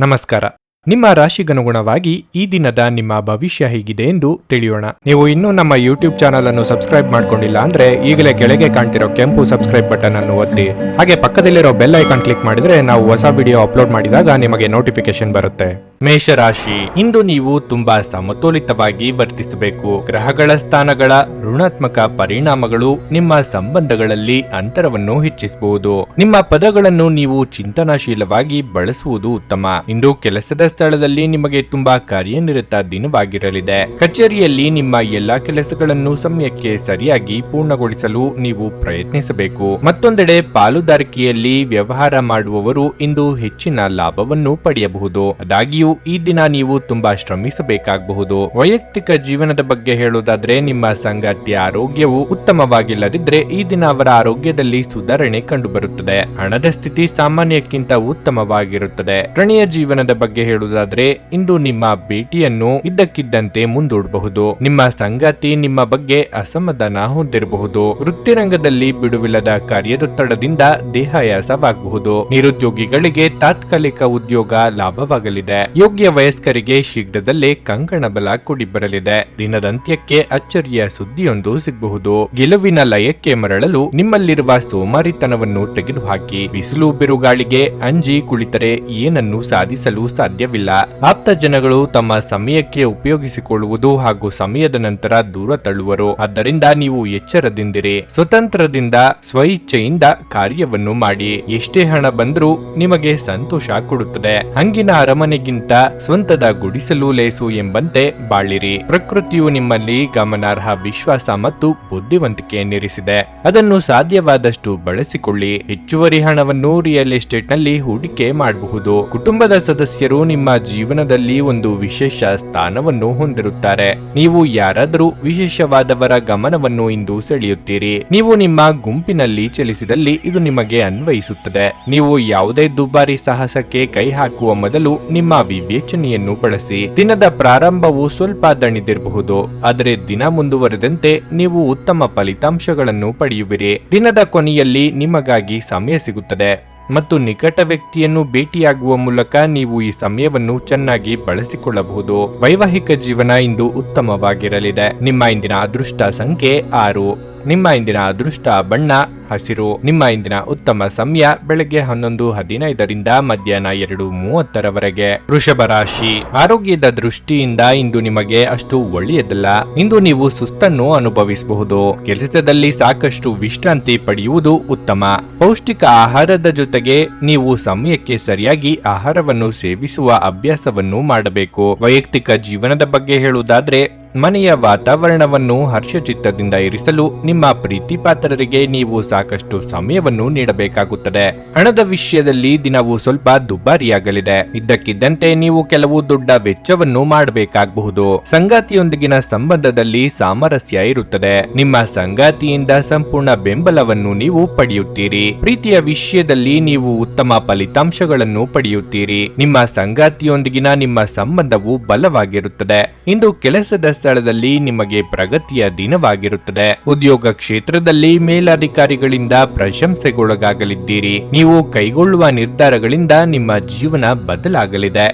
ನಮಸ್ಕಾರ. ನಿಮ್ಮ ರಾಶಿಗನುಗುಣವಾಗಿ ಈ ದಿನದ ನಿಮ್ಮ ಭವಿಷ್ಯ ಹೇಗಿದೆ ಎಂದು ತಿಳಿಯೋಣ. ನೀವು ಇನ್ನೂ ನಮ್ಮ ಯೂಟ್ಯೂಬ್ ಚಾನಲ್ ಅನ್ನು ಸಬ್ಸ್ಕ್ರೈಬ್ ಮಾಡ್ಕೊಂಡಿಲ್ಲ ಅಂದ್ರೆ ಈಗಲೇ ಕೆಳಗೆ ಕಾಣ್ತಿರೋ ಕೆಂಪು ಸಬ್ಸ್ಕ್ರೈಬ್ ಬಟನ್ ಅನ್ನು ಒತ್ತಿ, ಹಾಗೆ ಪಕ್ಕದಲ್ಲಿರೋ ಬೆಲ್ ಐಕಾನ್ ಕ್ಲಿಕ್ ಮಾಡಿದ್ರೆ ನಾವು ಹೊಸ ವಿಡಿಯೋ ಅಪ್ಲೋಡ್ ಮಾಡಿದಾಗ ನಿಮಗೆ ನೋಟಿಫಿಕೇಶನ್ ಬರುತ್ತೆ. ಮೇಷರಾಶಿ, ಇಂದು ನೀವು ತುಂಬಾ ಸಮತೋಲಿತವಾಗಿ ವರ್ತಿಸಬೇಕು. ಗ್ರಹಗಳ ಸ್ಥಾನಗಳ ಋಣಾತ್ಮಕ ಪರಿಣಾಮಗಳು ನಿಮ್ಮ ಸಂಬಂಧಗಳಲ್ಲಿ ಅಂತರವನ್ನು ಹೆಚ್ಚಿಸಬಹುದು. ನಿಮ್ಮ ಪದಗಳನ್ನು ನೀವು ಚಿಂತನಾಶೀಲವಾಗಿ ಬಳಸುವುದು ಉತ್ತಮ. ಇಂದು ಕೆಲಸದ ಸ್ಥಳದಲ್ಲಿ ನಿಮಗೆ ತುಂಬಾ ಕಾರ್ಯನಿರತ ದಿನವಾಗಿರಲಿದೆ. ಕಚೇರಿಯಲ್ಲಿ ನಿಮ್ಮ ಎಲ್ಲಾ ಕೆಲಸಗಳನ್ನು ಸಮಯಕ್ಕೆ ಸರಿಯಾಗಿ ಪೂರ್ಣಗೊಳಿಸಲು ನೀವು ಪ್ರಯತ್ನಿಸಬೇಕು. ಮತ್ತೊಂದೆಡೆ ಪಾಲುದಾರಿಕೆಯಲ್ಲಿ ವ್ಯವಹಾರ ಮಾಡುವವರು ಇಂದು ಹೆಚ್ಚಿನ ಲಾಭವನ್ನು ಪಡೆಯಬಹುದು. ಆದಾಗ್ಯೂ ಈ ದಿನ ನೀವು ತುಂಬಾ ಶ್ರಮಿಸಬೇಕಾಗಬಹುದು. ವೈಯಕ್ತಿಕ ಜೀವನದ ಬಗ್ಗೆ ಹೇಳುವುದಾದ್ರೆ ನಿಮ್ಮ ಸಂಗಾತಿಯ ಆರೋಗ್ಯವು ಉತ್ತಮವಾಗಿಲ್ಲದಿದ್ರೆ ಈ ದಿನ ಅವರ ಆರೋಗ್ಯದಲ್ಲಿ ಸುಧಾರಣೆ ಕಂಡುಬರುತ್ತದೆ. ಹಣದ ಸ್ಥಿತಿ ಸಾಮಾನ್ಯಕ್ಕಿಂತ ಉತ್ತಮವಾಗಿರುತ್ತದೆ. ಪ್ರಣಯ ಜೀವನದ ಬಗ್ಗೆ ಹೇಳುವುದಾದ್ರೆ ಇಂದು ನಿಮ್ಮ ಭೇಟಿಯನ್ನು ಇದ್ದಕ್ಕಿದ್ದಂತೆ ಮುಂದೂಡಬಹುದು. ನಿಮ್ಮ ಸಂಗಾತಿ ನಿಮ್ಮ ಬಗ್ಗೆ ಅಸಮಾಧಾನ ಹೊಂದಿರಬಹುದು. ವೃತ್ತಿರಂಗದಲ್ಲಿ ಬಿಡುವಿಲ್ಲದ ಕಾರ್ಯದೊತ್ತಡದಿಂದ ದೇಹಾಯಾಸವಾಗಬಹುದು. ನಿರುದ್ಯೋಗಿಗಳಿಗೆ ತಾತ್ಕಾಲಿಕ ಉದ್ಯೋಗ ಲಾಭವಾಗಲಿದೆ. ಯೋಗ್ಯ ವಯಸ್ಕರಿಗೆ ಶೀಘ್ರದಲ್ಲೇ ಕಂಕಣ ಬಲ ಕೂಡಿ ಬರಲಿದೆ. ದಿನದಂತ್ಯಕ್ಕೆ ಅಚ್ಚರಿಯ ಸುದ್ದಿಯೊಂದು ಸಿಗಬಹುದು. ಗೆಲುವಿನ ಲಯಕ್ಕೆ ಮರಳಲು ನಿಮ್ಮಲ್ಲಿರುವ ಸೋಮಾರಿತನವನ್ನು ತೆಗೆದುಹಾಕಿ. ಬಿಸಿಲು ಬಿರುಗಾಳಿಗೆ ಅಂಜಿ ಕುಳಿತರೆ ಏನನ್ನು ಸಾಧಿಸಲು ಸಾಧ್ಯವಿಲ್ಲ. ಆಪ್ತ ಜನಗಳು ತಮ್ಮ ಸಮಯಕ್ಕೆ ಉಪಯೋಗಿಸಿಕೊಳ್ಳುವುದು ಹಾಗೂ ಸಮಯದ ನಂತರ ದೂರ ತಳ್ಳುವರು. ಆದ್ದರಿಂದ ನೀವು ಎಚ್ಚರದಿಂದಿರಿ. ಸ್ವತಂತ್ರದಿಂದ ಸ್ವಇಚ್ಛೆಯಿಂದ ಕಾರ್ಯವನ್ನು ಮಾಡಿ. ಎಷ್ಟೇ ಹಣ ಬಂದರೂ ನಿಮಗೆ ಸಂತೋಷ ಕೊಡುತ್ತದೆ. ಹಂಗಿನ ಅರಮನೆಗಿಂತ ಸ್ವಂತದ ಗುಡಿಸಲು ಲೇಸು ಎಂಬಂತೆ ಬಾಳಿರಿ. ಪ್ರಕೃತಿಯು ನಿಮ್ಮಲ್ಲಿ ಗಮನಾರ್ಹ ವಿಶ್ವಾಸ ಮತ್ತು ಬುದ್ಧಿವಂತಿಕೆಯನ್ನಿರಿಸಿದೆ. ಅದನ್ನು ಸಾಧ್ಯವಾದಷ್ಟು ಬಳಸಿಕೊಳ್ಳಿ. ಹೆಚ್ಚುವರಿ ಹಣವನ್ನು ರಿಯಲ್ ಎಸ್ಟೇಟ್ ನಲ್ಲಿ ಹೂಡಿಕೆ ಮಾಡಬಹುದು. ಕುಟುಂಬದ ಸದಸ್ಯರು ನಿಮ್ಮ ಜೀವನದಲ್ಲಿ ಒಂದು ವಿಶೇಷ ಸ್ಥಾನವನ್ನು ಹೊಂದಿರುತ್ತಾರೆ. ನೀವು ಯಾರಾದರೂ ವಿಶೇಷವಾದವರ ಗಮನವನ್ನು ಇಂದು ಸೆಳೆಯುತ್ತೀರಿ. ನೀವು ನಿಮ್ಮ ಗುಂಪಿನಲ್ಲಿ ಚಲಿಸಿದಲ್ಲಿ ಇದು ನಿಮಗೆ ಅನ್ವಯಿಸುತ್ತದೆ. ನೀವು ಯಾವುದೇ ದುಬಾರಿ ಸಾಹಸಕ್ಕೆ ಕೈ ಹಾಕುವ ಮೊದಲು ನಿಮ್ಮ ವಿವೇಚನೆಯನ್ನು ಬಳಸಿ. ದಿನದ ಪ್ರಾರಂಭವು ಸ್ವಲ್ಪ ದಣಿದಿರಬಹುದು, ಆದರೆ ದಿನ ಮುಂದುವರೆದಂತೆ ನೀವು ಉತ್ತಮ ಫಲಿತಾಂಶಗಳನ್ನು ಪಡೆಯುವಿರಿ. ದಿನದ ಕೊನೆಯಲ್ಲಿ ನಿಮಗಾಗಿ ಸಮಯ ಸಿಗುತ್ತದೆ ಮತ್ತು ನಿಕಟ ವ್ಯಕ್ತಿಯನ್ನು ಭೇಟಿಯಾಗುವ ಮೂಲಕ ನೀವು ಈ ಸಮಯವನ್ನು ಚೆನ್ನಾಗಿ ಬಳಸಿಕೊಳ್ಳಬಹುದು. ವೈವಾಹಿಕ ಜೀವನ ಇಂದು ಉತ್ತಮವಾಗಿರಲಿದೆ. ನಿಮ್ಮ ಇಂದಿನ ಅದೃಷ್ಟ ಸಂಖ್ಯೆ 6. ನಿಮ್ಮ ಇಂದಿನ ಅದೃಷ್ಟ ಬಣ್ಣ ಹಸಿರು. ನಿಮ್ಮ ಇಂದಿನ ಉತ್ತಮ ಸಮಯ ಬೆಳಗ್ಗೆ 11:15 ಮಧ್ಯಾಹ್ನ 2:30 ವೃಷಭ ರಾಶಿ, ಆರೋಗ್ಯದ ದೃಷ್ಟಿಯಿಂದ ಇಂದು ನಿಮಗೆ ಅಷ್ಟು ಒಳ್ಳೆಯದಲ್ಲ. ಇಂದು ನೀವು ಸುಸ್ತನ್ನು ಅನುಭವಿಸಬಹುದು. ಕೆಲಸದಲ್ಲಿ ಸಾಕಷ್ಟು ವಿಶ್ರಾಂತಿ ಪಡೆಯುವುದು ಉತ್ತಮ. ಪೌಷ್ಟಿಕ ಆಹಾರದ ಜೊತೆಗೆ ನೀವು ಸಮಯಕ್ಕೆ ಸರಿಯಾಗಿ ಆಹಾರವನ್ನು ಸೇವಿಸುವ ಅಭ್ಯಾಸವನ್ನು ಮಾಡಬೇಕು. ವೈಯಕ್ತಿಕ ಜೀವನದ ಬಗ್ಗೆ ಹೇಳುವುದಾದ್ರೆ ಮನೆಯ ವಾತಾವರಣವನ್ನು ಹರ್ಷಚಿತ್ತದಿಂದ ಇರಿಸಲು ನಿಮ್ಮ ಪ್ರೀತಿ ಪಾತ್ರರಿಗೆ ನೀವು ಸಾಕಷ್ಟು ಸಮಯವನ್ನು ನೀಡಬೇಕಾಗುತ್ತದೆ. ಹಣದ ವಿಷಯದಲ್ಲಿ ದಿನವು ಸ್ವಲ್ಪ ದುಬಾರಿಯಾಗಲಿದೆ. ಇದ್ದಕ್ಕಿದ್ದಂತೆ ನೀವು ಕೆಲವು ದೊಡ್ಡ ವೆಚ್ಚವನ್ನು ಮಾಡಬೇಕಾಗಬಹುದು. ಸಂಗಾತಿಯೊಂದಿಗಿನ ಸಂಬಂಧದಲ್ಲಿ ಸಾಮರಸ್ಯ ಇರುತ್ತದೆ. ನಿಮ್ಮ ಸಂಗಾತಿಯಿಂದ ಸಂಪೂರ್ಣ ಬೆಂಬಲವನ್ನು ನೀವು ಪಡೆಯುತ್ತೀರಿ. ಪ್ರೀತಿಯ ವಿಷಯದಲ್ಲಿ ನೀವು ಉತ್ತಮ ಫಲಿತಾಂಶಗಳನ್ನು ಪಡೆಯುತ್ತೀರಿ. ನಿಮ್ಮ ಸಂಗಾತಿಯೊಂದಿಗಿನ ನಿಮ್ಮ ಸಂಬಂಧವು ಬಲವಾಗಿರುತ್ತದೆ. ಇಂದು ಕೆಲಸದ ಸ್ಥಳದಲ್ಲಿ ನಿಮಗೆ ಪ್ರಗತಿಯ ದಿನವಾಗಿರುತ್ತದೆ. ಉದ್ಯೋಗ ಕ್ಷೇತ್ರದಲ್ಲಿ ಮೇಲಧಿಕಾರಿಗಳಿಂದ ಪ್ರಶಂಸೆಗೊಳಗಾಗಲಿದ್ದೀರಿ. ನೀವು ಕೈಗೊಳ್ಳುವ ನಿರ್ಧಾರಗಳಿಂದ ನಿಮ್ಮ ಜೀವನ ಬದಲಾಗಲಿದೆ.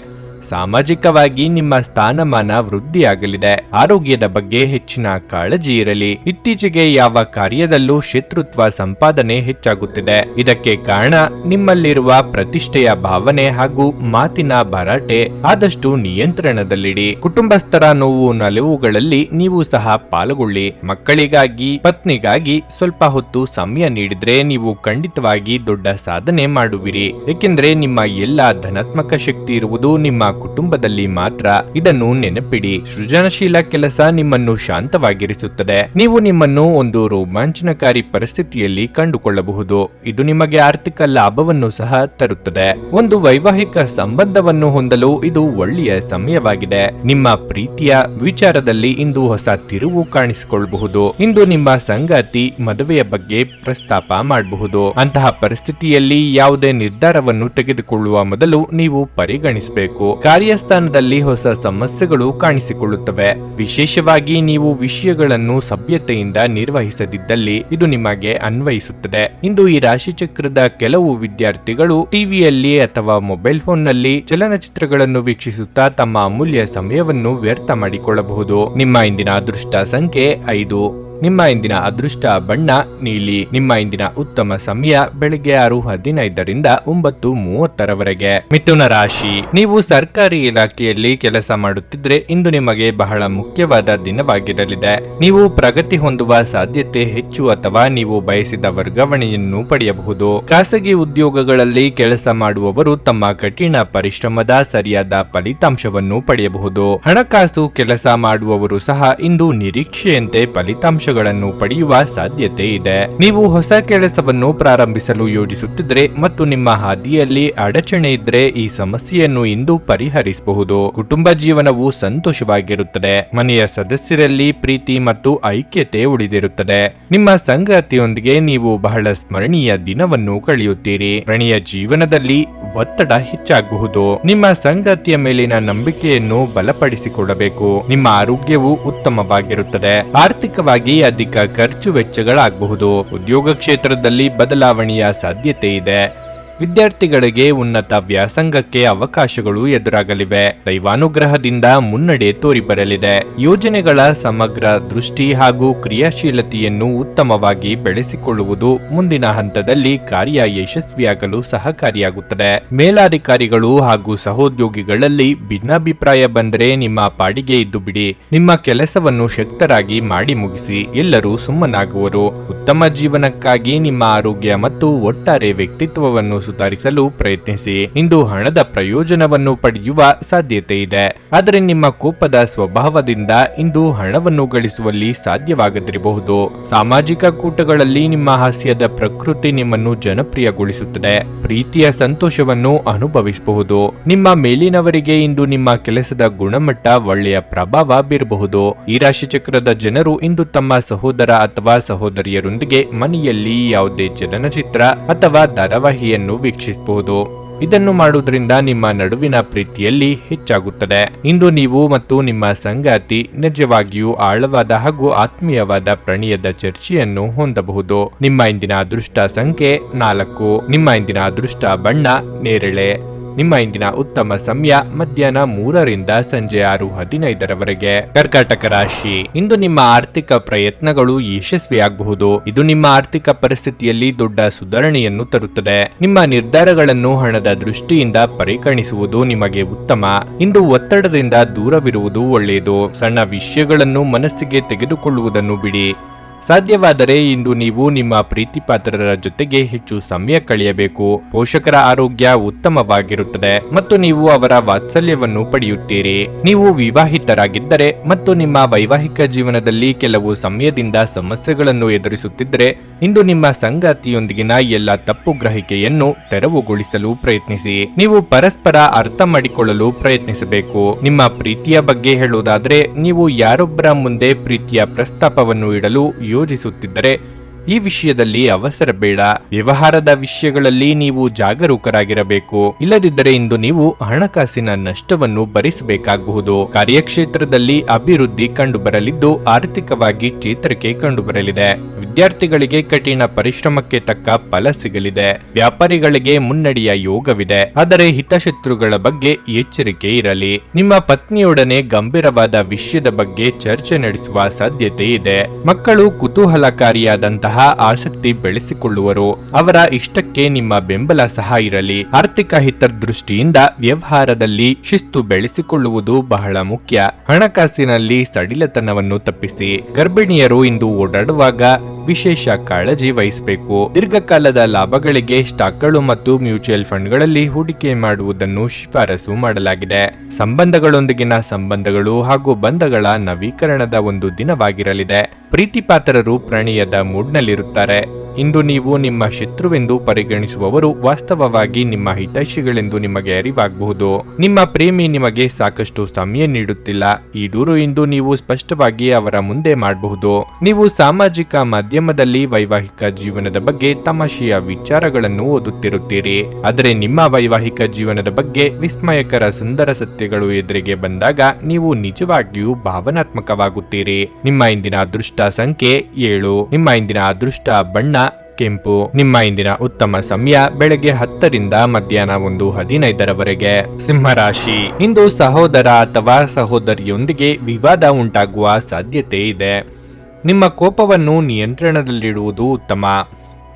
ಸಾಮಾಜಿಕವಾಗಿ ನಿಮ್ಮ ಸ್ಥಾನಮಾನ ವೃದ್ಧಿಯಾಗಲಿದೆ. ಆರೋಗ್ಯದ ಬಗ್ಗೆ ಹೆಚ್ಚಿನ ಕಾಳಜಿ ಇರಲಿ. ಇತ್ತೀಚೆಗೆ ಯಾವ ಕಾರ್ಯದಲ್ಲೂ ಶತ್ರುತ್ವ ಸಂಪಾದನೆ ಹೆಚ್ಚಾಗುತ್ತಿದೆ. ಇದಕ್ಕೆ ಕಾರಣ ನಿಮ್ಮಲ್ಲಿರುವ ಪ್ರತಿಷ್ಠೆಯ ಭಾವನೆ ಹಾಗೂ ಮಾತಿನ ಭರಾಟೆ. ಆದಷ್ಟು ನಿಯಂತ್ರಣದಲ್ಲಿಡಿ. ಕುಟುಂಬಸ್ಥರ ನೋವು ನಲಿವುಗಳಲ್ಲಿ ನೀವು ಸಹ ಪಾಲ್ಗೊಳ್ಳಿ. ಮಕ್ಕಳಿಗಾಗಿ ಪತ್ನಿಗಾಗಿ ಸ್ವಲ್ಪ ಹೊತ್ತು ಸಮಯ ನೀಡಿದ್ರೆ ನೀವು ಖಂಡಿತವಾಗಿ ದೊಡ್ಡ ಸಾಧನೆ ಮಾಡುವಿರಿ. ಏಕೆಂದ್ರೆ ನಿಮ್ಮ ಎಲ್ಲಾ ಧನಾತ್ಮಕ ಶಕ್ತಿ ಇರುವುದು ನಿಮ್ಮ ಕುಟುಂಬದಲ್ಲಿ ಮಾತ್ರ. ಇದನ್ನು ನೆನಪಿಡಿ. ಸೃಜನಶೀಲ ಕೆಲಸ ನಿಮ್ಮನ್ನು ಶಾಂತವಾಗಿರಿಸುತ್ತದೆ. ನೀವು ನಿಮ್ಮನ್ನು ಒಂದು ರೋಮಾಂಚನಕಾರಿ ಪರಿಸ್ಥಿತಿಯಲ್ಲಿ ಕಂಡುಕೊಳ್ಳಬಹುದು. ಇದು ನಿಮಗೆ ಆರ್ಥಿಕ ಲಾಭವನ್ನು ಸಹ ತರುತ್ತದೆ. ಒಂದು ವೈವಾಹಿಕ ಸಂಬಂಧವನ್ನು ಹೊಂದಲು ಇದು ಒಳ್ಳೆಯ ಸಮಯವಾಗಿದೆ. ನಿಮ್ಮ ಪ್ರೀತಿಯ ವಿಚಾರದಲ್ಲಿ ಇಂದು ಹೊಸ ತಿರುವು ಕಾಣಿಸಿಕೊಳ್ಳಬಹುದು. ಇಂದು ನಿಮ್ಮ ಸಂಗಾತಿ ಮದುವೆಯ ಬಗ್ಗೆ ಪ್ರಸ್ತಾಪ ಮಾಡಬಹುದು. ಅಂತಹ ಪರಿಸ್ಥಿತಿಯಲ್ಲಿ ಯಾವುದೇ ನಿರ್ಧಾರವನ್ನು ತೆಗೆದುಕೊಳ್ಳುವ ಮೊದಲು ನೀವು ಪರಿಗಣಿಸಬೇಕು. ಕಾರ್ಯಸ್ಥಾನದಲ್ಲಿ ಹೊಸ ಸಮಸ್ಯೆಗಳು ಕಾಣಿಸಿಕೊಳ್ಳುತ್ತವೆ. ವಿಶೇಷವಾಗಿ ನೀವು ವಿಷಯಗಳನ್ನು ಸಭ್ಯತೆಯಿಂದ ನಿರ್ವಹಿಸದಿದ್ದಲ್ಲಿ ಇದು ನಿಮಗೆ ಅನ್ವಯಿಸುತ್ತದೆ. ಇಂದು ಈ ರಾಶಿಚಕ್ರದ ಕೆಲವು ವಿದ್ಯಾರ್ಥಿಗಳು ಟಿವಿಯಲ್ಲಿ ಅಥವಾ ಮೊಬೈಲ್ ಫೋನ್ನಲ್ಲಿ ಚಲನಚಿತ್ರಗಳನ್ನು ವೀಕ್ಷಿಸುತ್ತಾ ತಮ್ಮ ಅಮೂಲ್ಯ ಸಮಯವನ್ನು ವ್ಯರ್ಥ ಮಾಡಿಕೊಳ್ಳಬಹುದು. ನಿಮ್ಮ ಇಂದಿನ ಅದೃಷ್ಟ ಸಂಖ್ಯೆ 5. ನಿಮ್ಮ ಇಂದಿನ ಅದೃಷ್ಟ ಬಣ್ಣ ನೀಲಿ. ನಿಮ್ಮ ಇಂದಿನ ಉತ್ತಮ ಸಮಯ ಬೆಳಗ್ಗೆ 6:15ರಿಂದ 9:30ರವರೆಗೆ. ಮಿಥುನ ರಾಶಿ, ನೀವು ಸರ್ಕಾರಿ ಇಲಾಖೆಯಲ್ಲಿ ಕೆಲಸ ಮಾಡುತ್ತಿದ್ರೆ ಇಂದು ನಿಮಗೆ ಬಹಳ ಮುಖ್ಯವಾದ ದಿನವಾಗಿರಲಿದೆ. ನೀವು ಪ್ರಗತಿ ಹೊಂದುವ ಸಾಧ್ಯತೆ ಹೆಚ್ಚು ಅಥವಾ ನೀವು ಬಯಸಿದ ವರ್ಗಾವಣೆಯನ್ನು ಪಡೆಯಬಹುದು. ಖಾಸಗಿ ಉದ್ಯೋಗಗಳಲ್ಲಿ ಕೆಲಸ ಮಾಡುವವರು ತಮ್ಮ ಕಠಿಣ ಪರಿಶ್ರಮದ ಸರಿಯಾದ ಫಲಿತಾಂಶವನ್ನು ಪಡೆಯಬಹುದು. ಹಣಕಾಸು ಕೆಲಸ ಮಾಡುವವರು ಸಹ ಇಂದು ನಿರೀಕ್ಷೆಯಂತೆ ಫಲಿತಾಂಶಗಳನ್ನು ಪಡೆಯುವ ಸಾಧ್ಯತೆ ಇದೆ. ನೀವು ಹೊಸ ಕೆಲಸವನ್ನು ಪ್ರಾರಂಭಿಸಲು ಯೋಜಿಸುತ್ತಿದ್ರೆ ಮತ್ತು ನಿಮ್ಮ ಹಾದಿಯಲ್ಲಿ ಅಡಚಣೆ ಇದ್ರೆ ಈ ಸಮಸ್ಯೆಯನ್ನು ಇಂದು ಪರಿಹರಿಸಬಹುದು. ಕುಟುಂಬ ಜೀವನವು ಸಂತೋಷವಾಗಿರುತ್ತದೆ. ಮನೆಯ ಸದಸ್ಯರಲ್ಲಿ ಪ್ರೀತಿ ಮತ್ತು ಐಕ್ಯತೆ ಉಳಿದಿರುತ್ತದೆ. ನಿಮ್ಮ ಸಂಗಾತಿಯೊಂದಿಗೆ ನೀವು ಬಹಳ ಸ್ಮರಣೀಯ ದಿನವನ್ನು ಕಳೆಯುತ್ತೀರಿ. ಪ್ರಣಯ ಜೀವನದಲ್ಲಿ ಒತ್ತಡ ಹೆಚ್ಚಾಗಬಹುದು. ನಿಮ್ಮ ಸಂಗಾತಿಯ ಮೇಲಿನ ನಂಬಿಕೆಯನ್ನು ಬಲಪಡಿಸಿಕೊಳ್ಳಬೇಕು. ನಿಮ್ಮ ಆರೋಗ್ಯವು ಉತ್ತಮವಾಗಿರುತ್ತದೆ. ಆರ್ಥಿಕವಾಗಿ ಅಧಿಕ ಖರ್ಚು ವೆಚ್ಚಗಳಾಗಬಹುದು. ಉದ್ಯೋಗ ಕ್ಷೇತ್ರದಲ್ಲಿ ಬದಲಾವಣೆಯ ಸಾಧ್ಯತೆ ಇದೆ. ವಿದ್ಯಾರ್ಥಿಗಳಿಗೆ ಉನ್ನತ ವ್ಯಾಸಂಗಕ್ಕೆ ಅವಕಾಶಗಳು ಎದುರಾಗಲಿವೆ. ದೈವಾನುಗ್ರಹದಿಂದ ಮುನ್ನಡೆ ತೋರಿಬರಲಿದೆ. ಯೋಜನೆಗಳ ಸಮಗ್ರ ದೃಷ್ಟಿ ಹಾಗೂ ಕ್ರಿಯಾಶೀಲತೆಯನ್ನು ಉತ್ತಮವಾಗಿ ಬೆಳೆಸಿಕೊಳ್ಳುವುದು ಮುಂದಿನ ಹಂತದಲ್ಲಿ ಕಾರ್ಯ ಯಶಸ್ವಿಯಾಗಲು ಸಹಕಾರಿಯಾಗುತ್ತದೆ. ಮೇಲಾಧಿಕಾರಿಗಳು ಹಾಗೂ ಸಹೋದ್ಯೋಗಿಗಳಲ್ಲಿ ಭಿನ್ನಾಭಿಪ್ರಾಯ ಬಂದರೆ ನಿಮ್ಮ ಪಾಡಿಗೆ ಇದ್ದು ಬಿಡಿ. ನಿಮ್ಮ ಕೆಲಸವನ್ನು ಶಕ್ತರಾಗಿ ಮಾಡಿ ಮುಗಿಸಿ. ಎಲ್ಲರೂ ಸುಮ್ಮನಾಗುವರು. ಉತ್ತಮ ಜೀವನಕ್ಕಾಗಿ ನಿಮ್ಮ ಆರೋಗ್ಯ ಮತ್ತು ಒಟ್ಟಾರೆ ವ್ಯಕ್ತಿತ್ವವನ್ನು ಸುಧಾರಿಸಲು ಪ್ರಯತ್ನಿಸಿ. ಇಂದು ಹಣದ ಪ್ರಯೋಜನವನ್ನು ಪಡೆಯುವ ಸಾಧ್ಯತೆ ಇದೆ. ಆದರೆ ನಿಮ್ಮ ಕೋಪದ ಸ್ವಭಾವದಿಂದ ಇಂದು ಹಣವನ್ನು ಗಳಿಸುವಲ್ಲಿ ಸಾಧ್ಯವಾಗದಿರಬಹುದು. ಸಾಮಾಜಿಕ ಕೂಟಗಳಲ್ಲಿ ನಿಮ್ಮ ಹಾಸ್ಯದ ಪ್ರಕೃತಿ ನಿಮ್ಮನ್ನು ಜನಪ್ರಿಯಗೊಳಿಸುತ್ತದೆ. ಪ್ರೀತಿಯ ಸಂತೋಷವನ್ನು ಅನುಭವಿಸಬಹುದು. ನಿಮ್ಮ ಮೇಲಿನವರಿಗೆ ಇಂದು ನಿಮ್ಮ ಕೆಲಸದ ಗುಣಮಟ್ಟ ಒಳ್ಳೆಯ ಪ್ರಭಾವ ಬೀರಬಹುದು. ಈ ರಾಶಿ ಚಕ್ರದ ಜನರು ಇಂದು ತಮ್ಮ ಸಹೋದರ ಅಥವಾ ಸಹೋದರಿಯರೊಂದಿಗೆ ಮನೆಯಲ್ಲಿ ಯಾವುದೇ ಚಲನಚಿತ್ರ ಅಥವಾ ಧಾರಾವಾಹಿಯನ್ನು ವೀಕ್ಷಿಸಬಹುದು. ಇದನ್ನು ಮಾಡುವುದರಿಂದ ನಿಮ್ಮ ನಡುವಿನ ಪ್ರೀತಿಯಲ್ಲಿ ಹೆಚ್ಚಾಗುತ್ತದೆ. ಇಂದು ನೀವು ಮತ್ತು ನಿಮ್ಮ ಸಂಗಾತಿ ನಿಜವಾಗಿಯೂ ಆಳವಾದ ಹಾಗೂ ಆತ್ಮೀಯವಾದ ಪ್ರಣಯದ ಚರ್ಚೆಯನ್ನು ಹೊಂದಬಹುದು. ನಿಮ್ಮ ಇಂದಿನ ಅದೃಷ್ಟ ಸಂಖ್ಯೆ 4. ನಿಮ್ಮ ಇಂದಿನ ಅದೃಷ್ಟ ಬಣ್ಣ ನೇರಳೆ. ನಿಮ್ಮ ಇಂದಿನ ಉತ್ತಮ ಸಮಯ ಮಧ್ಯಾಹ್ನ 3ರಿಂದ ಸಂಜೆ 6:15ರವರೆಗೆ. ಕರ್ಕಾಟಕ ರಾಶಿ, ಇಂದು ನಿಮ್ಮ ಆರ್ಥಿಕ ಪ್ರಯತ್ನಗಳು ಯಶಸ್ವಿಯಾಗಬಹುದು. ಇದು ನಿಮ್ಮ ಆರ್ಥಿಕ ಪರಿಸ್ಥಿತಿಯಲ್ಲಿ ದೊಡ್ಡ ಸುಧಾರಣೆಯನ್ನು ತರುತ್ತದೆ. ನಿಮ್ಮ ನಿರ್ಧಾರಗಳನ್ನು ಹಣದ ದೃಷ್ಟಿಯಿಂದ ಪರಿಗಣಿಸುವುದು ನಿಮಗೆ ಉತ್ತಮ. ಇಂದು ಒತ್ತಡದಿಂದ ದೂರವಿರುವುದು ಒಳ್ಳೆಯದು. ಸಣ್ಣ ವಿಷಯಗಳನ್ನು ಮನಸ್ಸಿಗೆ ತೆಗೆದುಕೊಳ್ಳುವುದನ್ನು ಬಿಡಿ. ಸಾಧ್ಯವಾದರೆ ಇಂದು ನೀವು ನಿಮ್ಮ ಪ್ರೀತಿ ಪಾತ್ರರ ಜೊತೆಗೆ ಹೆಚ್ಚು ಸಮಯ ಕಳೆಯಬೇಕು. ಪೋಷಕರ ಆರೋಗ್ಯ ಉತ್ತಮವಾಗಿರುತ್ತದೆ ಮತ್ತು ನೀವು ಅವರ ವಾತ್ಸಲ್ಯವನ್ನು ಪಡೆಯುತ್ತೀರಿ. ನೀವು ವಿವಾಹಿತರಾಗಿದ್ದರೆ ಮತ್ತು ನಿಮ್ಮ ವೈವಾಹಿಕ ಜೀವನದಲ್ಲಿ ಕೆಲವು ಸಮಯದಿಂದ ಸಮಸ್ಯೆಗಳನ್ನು ಎದುರಿಸುತ್ತಿದ್ದರೆ ಇಂದು ನಿಮ್ಮ ಸಂಗಾತಿಯೊಂದಿಗಿನ ಎಲ್ಲ ತಪ್ಪು ಗ್ರಹಿಕೆಯನ್ನು ತೆರವುಗೊಳಿಸಲು ಪ್ರಯತ್ನಿಸಿ. ನೀವು ಪರಸ್ಪರ ಅರ್ಥ ಮಾಡಿಕೊಳ್ಳಲು ಪ್ರಯತ್ನಿಸಬೇಕು. ನಿಮ್ಮ ಪ್ರೀತಿಯ ಬಗ್ಗೆ ಹೇಳುವುದಾದರೆ ನೀವು ಯಾರೊಬ್ಬರ ಮುಂದೆ ಪ್ರೀತಿಯ ಪ್ರಸ್ತಾಪವನ್ನು ಇಡಲು ಯೋಜಿಸುತ್ತಿದ್ದರೆ ಈ ವಿಷಯದಲ್ಲಿ ಅವಸರ ಬೇಡ. ವ್ಯವಹಾರದ ವಿಷಯಗಳಲ್ಲಿ ನೀವು ಜಾಗರೂಕರಾಗಿರಬೇಕು. ಇಲ್ಲದಿದ್ದರೆ ಇಂದು ನೀವು ಹಣಕಾಸಿನ ನಷ್ಟವನ್ನು ಭರಿಸಬೇಕಾಗಬಹುದು. ಕಾರ್ಯಕ್ಷೇತ್ರದಲ್ಲಿ ಅಭಿವೃದ್ಧಿ ಕಂಡುಬರಲಿದ್ದು ಆರ್ಥಿಕವಾಗಿ ಚೇತರಿಕೆ ಕಂಡುಬರಲಿದೆ. ವಿದ್ಯಾರ್ಥಿಗಳಿಗೆ ಕಠಿಣ ಪರಿಶ್ರಮಕ್ಕೆ ತಕ್ಕ ಫಲ ಸಿಗಲಿದೆ. ವ್ಯಾಪಾರಿಗಳಿಗೆ ಮುನ್ನಡೆಯ ಯೋಗವಿದೆ. ಆದರೆ ಹಿತಶತ್ರುಗಳ ಬಗ್ಗೆ ಎಚ್ಚರಿಕೆ ಇರಲಿ. ನಿಮ್ಮ ಪತ್ನಿಯೊಡನೆ ಗಂಭೀರವಾದ ವಿಷಯದ ಬಗ್ಗೆ ಚರ್ಚೆ ನಡೆಸುವ ಸಾಧ್ಯತೆ ಇದೆ. ಮಕ್ಕಳು ಕುತೂಹಲಕಾರಿಯಾದಂತಹ ಆಸಕ್ತಿ ಬೆಳೆಸಿಕೊಳ್ಳುವರು. ಅವರ ಇಷ್ಟಕ್ಕೆ ನಿಮ್ಮ ಬೆಂಬಲ ಸಹ ಇರಲಿ. ಆರ್ಥಿಕ ಹಿತದೃಷ್ಟಿಯಿಂದ ವ್ಯವಹಾರದಲ್ಲಿ ಶಿಸ್ತು ಬೆಳೆಸಿಕೊಳ್ಳುವುದು ಬಹಳ ಮುಖ್ಯ. ಹಣಕಾಸಿನಲ್ಲಿ ಸಡಿಲತನವನ್ನು ತಪ್ಪಿಸಿ. ಗರ್ಭಿಣಿಯರು ಇಂದು ಓಡಾಡುವಾಗ ವಿಶೇಷ ಕಾಳಜಿ ವಹಿಸಬೇಕು. ದೀರ್ಘಕಾಲದ ಲಾಭಗಳಿಗೆ ಸ್ಟಾಕ್ಗಳು ಮತ್ತು ಮ್ಯೂಚುವಲ್ ಫಂಡ್ಗಳಲ್ಲಿ ಹೂಡಿಕೆ ಮಾಡುವುದನ್ನು ಶಿಫಾರಸು ಮಾಡಲಾಗಿದೆ. ಸಂಬಂಧಗಳೊಂದಿಗಿನ ಸಂಬಂಧಗಳು ಹಾಗೂ ಬಂಧಗಳ ನವೀಕರಣದ ಒಂದು ದಿನವಾಗಿರಲಿದೆ. ಪ್ರೀತಿಪಾತ್ರರು ಪ್ರಣಯದ ಮೂಡ್ನಲ್ಲಿರುತ್ತಾರೆ. ಇಂದು ನೀವು ನಿಮ್ಮ ಶತ್ರುವೆಂದು ಪರಿಗಣಿಸುವವರು ವಾಸ್ತವವಾಗಿ ನಿಮ್ಮ ಹಿತೈಷಿಗಳೆಂದು ನಿಮಗೆ ಅರಿವಾಗಬಹುದು. ನಿಮ್ಮ ಪ್ರೇಮಿ ನಿಮಗೆ ಸಾಕಷ್ಟು ಸಮಯ ನೀಡುತ್ತಿಲ್ಲ. ಈ ದೂರು ಇಂದು ನೀವು ಸ್ಪಷ್ಟವಾಗಿ ಅವರ ಮುಂದೆ ಮಾಡಬಹುದು. ನೀವು ಸಾಮಾಜಿಕ ಮಾಧ್ಯಮದಲ್ಲಿ ವೈವಾಹಿಕ ಜೀವನದ ಬಗ್ಗೆ ತಮಾಷೆಯ ವಿಚಾರಗಳನ್ನು ಓದುತ್ತಿರುತ್ತೀರಿ. ಆದರೆ ನಿಮ್ಮ ವೈವಾಹಿಕ ಜೀವನದ ಬಗ್ಗೆ ವಿಸ್ಮಯಕರ ಸುಂದರ ಸತ್ಯಗಳು ಎದುರಿಗೆ ಬಂದಾಗ ನೀವು ನಿಜವಾಗಿಯೂ ಭಾವನಾತ್ಮಕವಾಗುತ್ತೀರಿ. ನಿಮ್ಮ ಇಂದಿನ ಅದೃಷ್ಟ ಸಂಖ್ಯೆ 7. ನಿಮ್ಮ ಇಂದಿನ ಅದೃಷ್ಟ ಬಣ್ಣ ಕೆಂಪು. ನಿಮ್ಮ ಇಂದಿನ ಉತ್ತಮ ಸಮಯ ಬೆಳಗ್ಗೆ 10 ರಿಂದ ಮಧ್ಯಾಹ್ನ 1:15 ಸಿಂಹರಾಶಿ. ಇಂದು ಸಹೋದರ ಅಥವಾ ಸಹೋದರಿಯೊಂದಿಗೆ ವಿವಾದ ಉಂಟಾಗುವ ಸಾಧ್ಯತೆ ಇದೆ. ನಿಮ್ಮ ಕೋಪವನ್ನು ನಿಯಂತ್ರಣದಲ್ಲಿಡುವುದು ಉತ್ತಮ.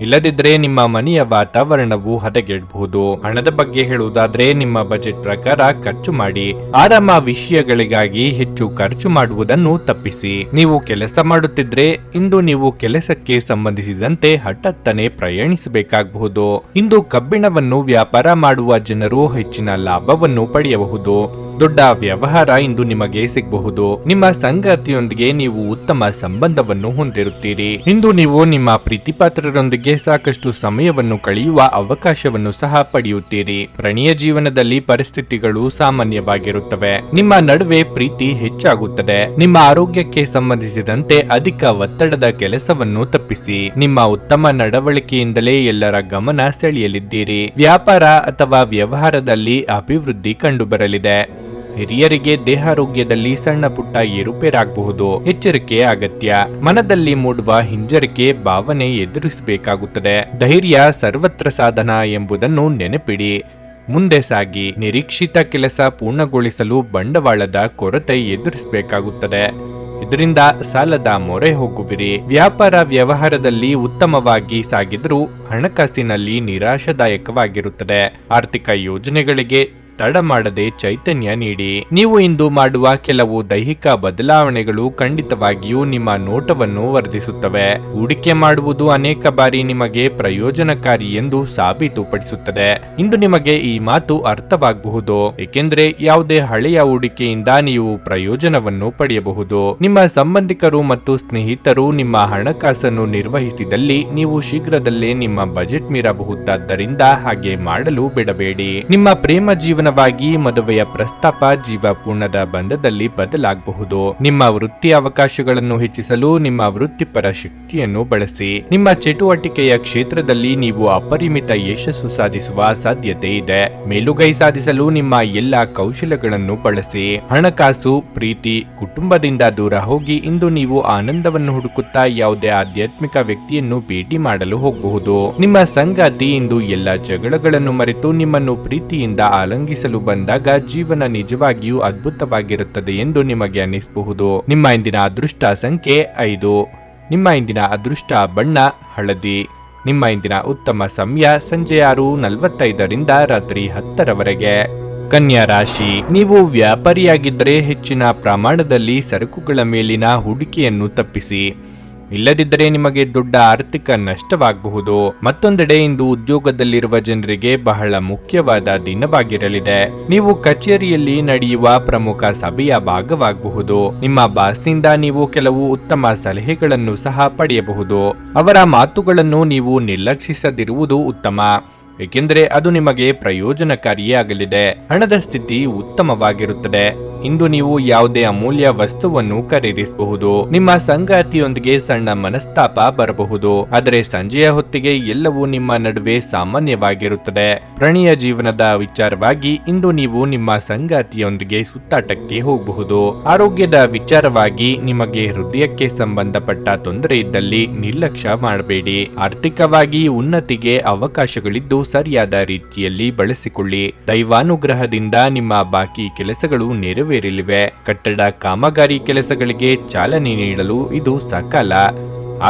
ಇಲ್ಲದಿದ್ದರೆ ನಿಮ್ಮ ಮನೆಯ ವಾತಾವರಣವು ಹದಗೆಡಬಹುದು. ಹಣದ ಬಗ್ಗೆ ಹೇಳುವುದಾದ್ರೆ ನಿಮ್ಮ ಬಜೆಟ್ ಪ್ರಕಾರ ಖರ್ಚು ಮಾಡಿ. ಆರಾಮ ವಿಷಯಗಳಿಗಾಗಿ ಹೆಚ್ಚು ಖರ್ಚು ಮಾಡುವುದನ್ನು ತಪ್ಪಿಸಿ. ನೀವು ಕೆಲಸ ಮಾಡುತ್ತಿದ್ರೆ ಇಂದು ನೀವು ಕೆಲಸಕ್ಕೆ ಸಂಬಂಧಿಸಿದಂತೆ ಹಠಾತ್ತನೆ ಪ್ರಯಾಣಿಸಬೇಕಾಗಬಹುದು. ಇಂದು ಕಬ್ಬಿಣವನ್ನು ವ್ಯಾಪಾರ ಮಾಡುವ ಜನರು ಹೆಚ್ಚಿನ ಲಾಭವನ್ನು ಪಡೆಯಬಹುದು. ದೊಡ್ಡ ವ್ಯವಹಾರ ಇಂದು ನಿಮಗೆ ಸಿಗಬಹುದು. ನಿಮ್ಮ ಸಂಗಾತಿಯೊಂದಿಗೆ ನೀವು ಉತ್ತಮ ಸಂಬಂಧವನ್ನು ಹೊಂದಿರುತ್ತೀರಿ. ಇಂದು ನೀವು ನಿಮ್ಮ ಪ್ರೀತಿಪಾತ್ರರೊಂದಿಗೆ ಸಾಕಷ್ಟು ಸಮಯವನ್ನು ಕಳೆಯುವ ಅವಕಾಶವನ್ನು ಸಹ ಪಡೆಯುತ್ತೀರಿ. ಪ್ರಣಯ ಜೀವನದಲ್ಲಿ ಪರಿಸ್ಥಿತಿಗಳು ಸಾಮಾನ್ಯವಾಗಿರುತ್ತವೆ. ನಿಮ್ಮ ನಡುವೆ ಪ್ರೀತಿ ಹೆಚ್ಚಾಗುತ್ತದೆ. ನಿಮ್ಮ ಆರೋಗ್ಯಕ್ಕೆ ಸಂಬಂಧಿಸಿದಂತೆ ಅಧಿಕ ಒತ್ತಡದ ಕೆಲಸವನ್ನು ತಪ್ಪಿಸಿ. ನಿಮ್ಮ ಉತ್ತಮ ನಡವಳಿಕೆಯಿಂದಲೇ ಎಲ್ಲರ ಗಮನ ಸೆಳೆಯಲಿದ್ದೀರಿ. ವ್ಯಾಪಾರ ಅಥವಾ ವ್ಯವಹಾರದಲ್ಲಿ ಅಭಿವೃದ್ಧಿ ಕಂಡುಬರಲಿದೆ. ಹಿರಿಯರಿಗೆ ದೇಹಾರೋಗ್ಯದಲ್ಲಿ ಸಣ್ಣ ಪುಟ್ಟ ಏರುಪೇರಾಗಬಹುದು. ಎಚ್ಚರಿಕೆ ಅಗತ್ಯ. ಮನದಲ್ಲಿ ಮೂಡುವ ಹಿಂಜರಿಕೆ ಭಾವನೆ ಎದುರಿಸಬೇಕಾಗುತ್ತದೆ. ಧೈರ್ಯ ಸರ್ವತ್ರ ಸಾಧನ ಎಂಬುದನ್ನು ನೆನಪಿಡಿ. ಮುಂದೆ ಸಾಗಿ. ನಿರೀಕ್ಷಿತ ಕೆಲಸ ಪೂರ್ಣಗೊಳಿಸಲು ಬಂಡವಾಳದ ಕೊರತೆ ಎದುರಿಸಬೇಕಾಗುತ್ತದೆ. ಇದರಿಂದ ಸಾಲದ ಮೊರೆ ಹೋಗುವಿರಿ. ವ್ಯಾಪಾರ ವ್ಯವಹಾರದಲ್ಲಿ ಉತ್ತಮವಾಗಿ ಸಾಗಿದರೂ ಹಣಕಾಸಿನಲ್ಲಿ ನಿರಾಶಾದಾಯಕವಾಗಿರುತ್ತದೆ. ಆರ್ಥಿಕ ಯೋಜನೆಗಳಿಗೆ ತಡ ಮಾಡದೆ ಚೈತನ್ಯ ನೀಡಿ. ನೀವು ಇಂದು ಮಾಡುವ ಕೆಲವು ದೈಹಿಕ ಬದಲಾವಣೆಗಳು ಖಂಡಿತವಾಗಿಯೂ ನಿಮ್ಮ ನೋಟವನ್ನು ವರ್ಧಿಸುತ್ತವೆ. ಹೂಡಿಕೆ ಮಾಡುವುದು ಅನೇಕ ಬಾರಿ ನಿಮಗೆ ಪ್ರಯೋಜನಕಾರಿ ಎಂದು ಸಾಬೀತುಪಡಿಸುತ್ತದೆ. ಇಂದು ನಿಮಗೆ ಈ ಮಾತು ಅರ್ಥವಾಗಬಹುದು, ಏಕೆಂದರೆ ಯಾವುದೇ ಹಳೆಯ ಹೂಡಿಕೆಯಿಂದ ನೀವು ಪ್ರಯೋಜನವನ್ನು ಪಡೆಯಬಹುದು. ನಿಮ್ಮ ಸಂಬಂಧಿಕರು ಮತ್ತು ಸ್ನೇಹಿತರು ನಿಮ್ಮ ಹಣಕಾಸನ್ನು ನಿರ್ವಹಿಸಿದಲ್ಲಿ ನೀವು ಶೀಘ್ರದಲ್ಲೇ ನಿಮ್ಮ ಬಜೆಟ್ ಮೀರಬಹುದಾದ್ದರಿಂದ ಹಾಗೆ ಮಾಡಲು ಬಿಡಬೇಡಿ. ನಿಮ್ಮ ಪ್ರೇಮ ಜೀವನ ಮದುವೆಯ ಪ್ರಸ್ತಾಪ ಜೀವಪೂರ್ಣದ ಬಂಧದಲ್ಲಿ ಬದಲಾಗಬಹುದು. ನಿಮ್ಮ ವೃತ್ತಿ ಅವಕಾಶಗಳನ್ನು ಹೆಚ್ಚಿಸಲು ನಿಮ್ಮ ವೃತ್ತಿಪರ ಶಕ್ತಿಯನ್ನು ಬಳಸಿ. ನಿಮ್ಮ ಚಟುವಟಿಕೆಯ ಕ್ಷೇತ್ರದಲ್ಲಿ ನೀವು ಅಪರಿಮಿತ ಯಶಸ್ಸು ಸಾಧಿಸುವ ಸಾಧ್ಯತೆ ಇದೆ. ಮೇಲುಗೈ ಸಾಧಿಸಲು ನಿಮ್ಮ ಎಲ್ಲ ಕೌಶಲ್ಯಗಳನ್ನು ಬಳಸಿ. ಹಣಕಾಸು, ಪ್ರೀತಿ, ಕುಟುಂಬದಿಂದ ದೂರ ಹೋಗಿ ಇಂದು ನೀವು ಆನಂದವನ್ನು ಹುಡುಕುತ್ತಾ ಯಾವುದೇ ಆಧ್ಯಾತ್ಮಿಕ ವ್ಯಕ್ತಿಯನ್ನು ಭೇಟಿ ಮಾಡಲು ಹೋಗಬಹುದು. ನಿಮ್ಮ ಸಂಗಾತಿ ಇಂದು ಎಲ್ಲ ಜಗಳಗಳನ್ನು ಮರೆತು ನಿಮ್ಮನ್ನು ಪ್ರೀತಿಯಿಂದ ಆಲಂಗಿಸಲು ಬಂದಾಗ ಜೀವನ ನಿಜವಾಗಿಯೂ ಅದ್ಭುತವಾಗಿರುತ್ತದೆ ಎಂದು ನಿಮಗೆ ಅನಿಸಬಹುದು. ನಿಮ್ಮ ಇಂದಿನ ಅದೃಷ್ಟ ಸಂಖ್ಯೆ 5. ನಿಮ್ಮ ಇಂದಿನ ಅದೃಷ್ಟ ಬಣ್ಣ ಹಳದಿ. ನಿಮ್ಮ ಇಂದಿನ ಉತ್ತಮ ಸಮಯ ಸಂಜೆ 6:45 ರಿಂದ ರಾತ್ರಿ 10 ಕನ್ಯಾ ರಾಶಿ. ನೀವು ವ್ಯಾಪಾರಿಯಾಗಿದ್ದರೆ ಹೆಚ್ಚಿನ ಪ್ರಮಾಣದಲ್ಲಿ ಸರಕುಗಳ ಮೇಲಿನ ಹೂಡಿಕೆಯನ್ನು ತಪ್ಪಿಸಿ. ಇಲ್ಲದಿದ್ದರೆ ನಿಮಗೆ ದೊಡ್ಡ ಆರ್ಥಿಕ ನಷ್ಟವಾಗಬಹುದು. ಮತ್ತೊಂದೆಡೆ ಇಂದು ಉದ್ಯೋಗದಲ್ಲಿರುವ ಜನರಿಗೆ ಬಹಳ ಮುಖ್ಯವಾದ ದಿನವಾಗಿರಲಿದೆ. ನೀವು ಕಚೇರಿಯಲ್ಲಿ ನಡೆಯುವ ಪ್ರಮುಖ ಸಭೆಯ ಭಾಗವಾಗಬಹುದು. ನಿಮ್ಮ ಬಾಸ್ನಿಂದ ನೀವು ಕೆಲವು ಉತ್ತಮ ಸಲಹೆಗಳನ್ನು ಸಹ ಪಡೆಯಬಹುದು. ಅವರ ಮಾತುಗಳನ್ನು ನೀವು ನಿರ್ಲಕ್ಷಿಸದಿರುವುದು ಉತ್ತಮ, ಏಕೆಂದರೆ ಅದು ನಿಮಗೆ ಪ್ರಯೋಜನಕಾರಿಯೇ ಆಗಲಿದೆ. ಹಣದ ಸ್ಥಿತಿ ಉತ್ತಮವಾಗಿರುತ್ತದೆ. ಇಂದು ನೀವು ಯಾವುದೇ ಅಮೂಲ್ಯ ವಸ್ತುವನ್ನು ಖರೀದಿಸಬಹುದು. ನಿಮ್ಮ ಸಂಗಾತಿಯೊಂದಿಗೆ ಸಣ್ಣ ಮನಸ್ತಾಪ ಬರಬಹುದು, ಆದರೆ ಸಂಜೆಯ ಹೊತ್ತಿಗೆ ಎಲ್ಲವೂ ನಿಮ್ಮ ನಡುವೆ ಸಾಮಾನ್ಯವಾಗಿರುತ್ತದೆ. ಪ್ರಣಯ ಜೀವನದ ವಿಚಾರವಾಗಿ ಇಂದು ನೀವು ನಿಮ್ಮ ಸಂಗಾತಿಯೊಂದಿಗೆ ಸುತ್ತಾಟಕ್ಕೆ ಹೋಗಬಹುದು. ಆರೋಗ್ಯದ ವಿಚಾರವಾಗಿ ನಿಮಗೆ ಹೃದಯಕ್ಕೆ ಸಂಬಂಧಪಟ್ಟ ತೊಂದರೆ ಇದ್ದಲ್ಲಿ ನಿರ್ಲಕ್ಷ್ಯ ಮಾಡಬೇಡಿ. ಆರ್ಥಿಕವಾಗಿ ಉನ್ನತಿಗೆ ಅವಕಾಶಗಳಿದ್ದು ಸರಿಯಾದ ರೀತಿಯಲ್ಲಿ ಬಳಸಿಕೊಳ್ಳಿ. ದೈವಾನುಗ್ರಹದಿಂದ ನಿಮ್ಮ ಬಾಕಿ ಕೆಲಸಗಳು ನೆರವೇರಲಿವೆ. ಕಟ್ಟಡ ಕಾಮಗಾರಿ ಕೆಲಸಗಳಿಗೆ ಚಾಲನೆ ನೀಡಲು ಇದು ಸಕಾಲ.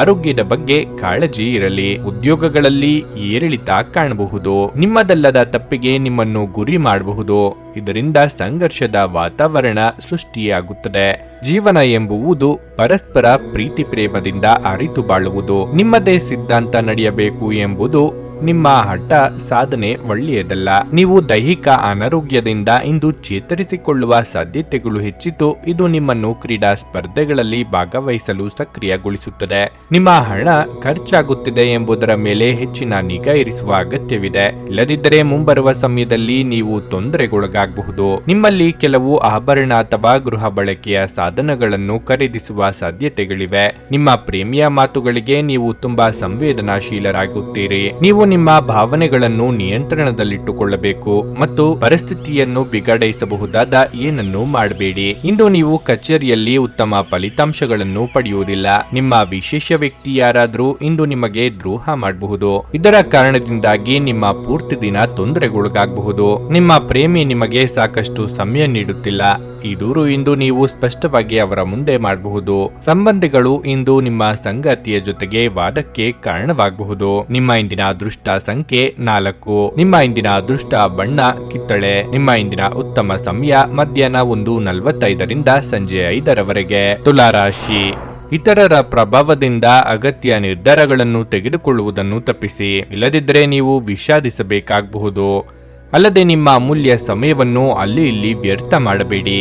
ಆರೋಗ್ಯದ ಬಗ್ಗೆ ಕಾಳಜಿ ಇರಲಿ. ಉದ್ಯೋಗಗಳಲ್ಲಿ ಏರಿಳಿತ ಕಾಣಬಹುದು. ನಿಮ್ಮದಲ್ಲದ ತಪ್ಪಿಗೆ ನಿಮ್ಮನ್ನು ಗುರಿ ಮಾಡಬಹುದು. ಇದರಿಂದ ಸಂಘರ್ಷದ ವಾತಾವರಣ ಸೃಷ್ಟಿಯಾಗುತ್ತದೆ. ಜೀವನ ಎಂಬುವುದು ಪರಸ್ಪರ ಪ್ರೀತಿ ಪ್ರೇಮದಿಂದ ಅರಿತು ಬಾಳುವುದು. ನಿಮ್ಮದೇ ಸಿದ್ಧಾಂತ ನಡೆಯಬೇಕು ಎಂಬುದು ನಿಮ್ಮ ಹಠ ಸಾಧನೆ ಒಳ್ಳೆಯದಲ್ಲ. ನೀವು ದೈಹಿಕ ಅನಾರೋಗ್ಯದಿಂದ ಇಂದು ಚೇತರಿಸಿಕೊಳ್ಳುವ ಸಾಧ್ಯತೆಗಳು ಹೆಚ್ಚಿದ್ದು, ಇದು ನಿಮ್ಮನ್ನು ಕ್ರೀಡಾ ಸ್ಪರ್ಧೆಗಳಲ್ಲಿ ಭಾಗವಹಿಸಲು ಸಕ್ರಿಯಗೊಳಿಸುತ್ತದೆ. ನಿಮ್ಮ ಹಣ ಖರ್ಚಾಗುತ್ತಿದೆ ಎಂಬುದರ ಮೇಲೆ ಹೆಚ್ಚಿನ ನಿಗಾ ಇರಿಸುವ ಅಗತ್ಯವಿದೆ. ಇಲ್ಲದಿದ್ದರೆ ಮುಂಬರುವ ಸಮಯದಲ್ಲಿ ನೀವು ತೊಂದರೆಗೊಳಗಾಗಬಹುದು. ನಿಮ್ಮಲ್ಲಿ ಕೆಲವು ಆಭರಣ ಅಥವಾ ಗೃಹ ಬಳಕೆಯ ಸಾಧನಗಳನ್ನು ಖರೀದಿಸುವ ಸಾಧ್ಯತೆಗಳಿವೆ. ನಿಮ್ಮ ಪ್ರೇಮಿಯ ಮಾತುಗಳಿಗೆ ನೀವು ತುಂಬಾ ಸಂವೇದನಾಶೀಲರಾಗುತ್ತೀರಿ. ನೀವು ನಿಮ್ಮ ಭಾವನೆಗಳನ್ನು ನಿಯಂತ್ರಣದಲ್ಲಿಟ್ಟುಕೊಳ್ಳಬೇಕು ಮತ್ತು ಪರಿಸ್ಥಿತಿಯನ್ನು ಬಿಗಡಾಯಿಸಬಹುದಾದ ಏನನ್ನೂ ಮಾಡಬೇಡಿ. ಇಂದು ನೀವು ಕಚೇರಿಯಲ್ಲಿ ಉತ್ತಮ ಫಲಿತಾಂಶಗಳನ್ನು ಪಡೆಯುವುದಿಲ್ಲ. ನಿಮ್ಮ ವಿಶೇಷ ವ್ಯಕ್ತಿ ಯಾರಾದರೂ ಇಂದು ನಿಮಗೆ ದ್ರೋಹ ಮಾಡಬಹುದು. ಇದರ ಕಾರಣದಿಂದಾಗಿ ನಿಮ್ಮ ಪೂರ್ತಿ ದಿನ ತೊಂದರೆಗೊಳಗಾಗಬಹುದು. ನಿಮ್ಮ ಪ್ರೇಮಿ ನಿಮಗೆ ಸಾಕಷ್ಟು ಸಮಯ ನೀಡುತ್ತಿಲ್ಲ. ಈ ದೂರು ಇಂದು ನೀವು ಸ್ಪಷ್ಟವಾಗಿ ಅವರ ಮುಂದೆ ಮಾಡಬಹುದು. ಸಂಬಂಧಿಗಳು ಇಂದು ನಿಮ್ಮ ಸಂಗಾತಿಯ ಜೊತೆಗೆ ವಾದಕ್ಕೆ ಕಾರಣವಾಗಬಹುದು. ನಿಮ್ಮ ಇಂದಿನ ಅದೃಷ್ಟ ಸಂಖ್ಯೆ 4. ನಿಮ್ಮ ಇಂದಿನ ಅದೃಷ್ಟ ಬಣ್ಣ ಕಿತ್ತಳೆ. ನಿಮ್ಮ ಇಂದಿನ ಉತ್ತಮ ಸಮಯ ಮಧ್ಯಾಹ್ನ 1:45 ಸಂಜೆ 5 ತುಲಾರಾಶಿ. ಇತರರ ಪ್ರಭಾವದಿಂದ ಅಗತ್ಯ ನಿರ್ಧಾರಗಳನ್ನು ತೆಗೆದುಕೊಳ್ಳುವುದನ್ನು ತಪ್ಪಿಸಿ. ಇಲ್ಲದಿದ್ದರೆ ನೀವು ವಿಷಾದಿಸಬೇಕಾಗಬಹುದು. ಅಲ್ಲದೆ ನಿಮ್ಮ ಅಮೂಲ್ಯ ಸಮಯವನ್ನು ಅಲ್ಲಿ ಇಲ್ಲಿ ವ್ಯರ್ಥ ಮಾಡಬೇಡಿ.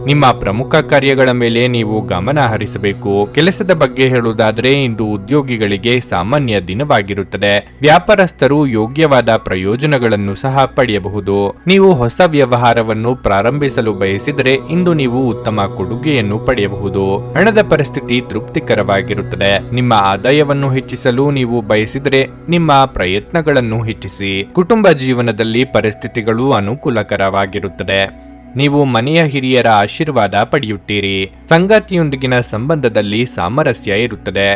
ನಿಮ್ಮ ಪ್ರಮುಖ ಕಾರ್ಯಗಳ ಮೇಲೆ ನೀವು ಗಮನ ಹರಿಸಬೇಕು. ಕೆಲಸದ ಬಗ್ಗೆ ಹೇಳುವುದಾದರೆ ಇಂದು ಉದ್ಯೋಗಿಗಳಿಗೆ ಸಾಮಾನ್ಯ ದಿನವಾಗಿರುತ್ತದೆ. ವ್ಯಾಪಾರಸ್ಥರು ಯೋಗ್ಯವಾದ ಪ್ರಯೋಜನಗಳನ್ನು ಸಹ ಪಡೆಯಬಹುದು. ನೀವು ಹೊಸ ವ್ಯವಹಾರವನ್ನು ಪ್ರಾರಂಭಿಸಲು ಬಯಸಿದರೆ ಇಂದು ನೀವು ಉತ್ತಮ ಕೊಡುಗೆಯನ್ನು ಪಡೆಯಬಹುದು. ಹಣದ ಪರಿಸ್ಥಿತಿ ತೃಪ್ತಿಕರವಾಗಿರುತ್ತದೆ. ನಿಮ್ಮ ಆದಾಯವನ್ನು ಹೆಚ್ಚಿಸಲು ನೀವು ಬಯಸಿದರೆ ನಿಮ್ಮ ಪ್ರಯತ್ನಗಳನ್ನು ಹೆಚ್ಚಿಸಿ. ಕುಟುಂಬ ಜೀವನದಲ್ಲಿ ಪರಿಸ್ಥಿತಿಗಳು ಅನುಕೂಲಕರವಾಗಿರುತ್ತದೆ. ನೀವು ಮನೆಯ ಹಿರಿಯರ ಆಶೀರ್ವಾದ ಪಡೆಯುತ್ತೀರಿ. ಸಂಗಾತಿಯೊಂದಿಗಿನ ಸಂಬಂಧದಲ್ಲಿ ಸಾಮರಸ್ಯ ಇರುತ್ತದೆ.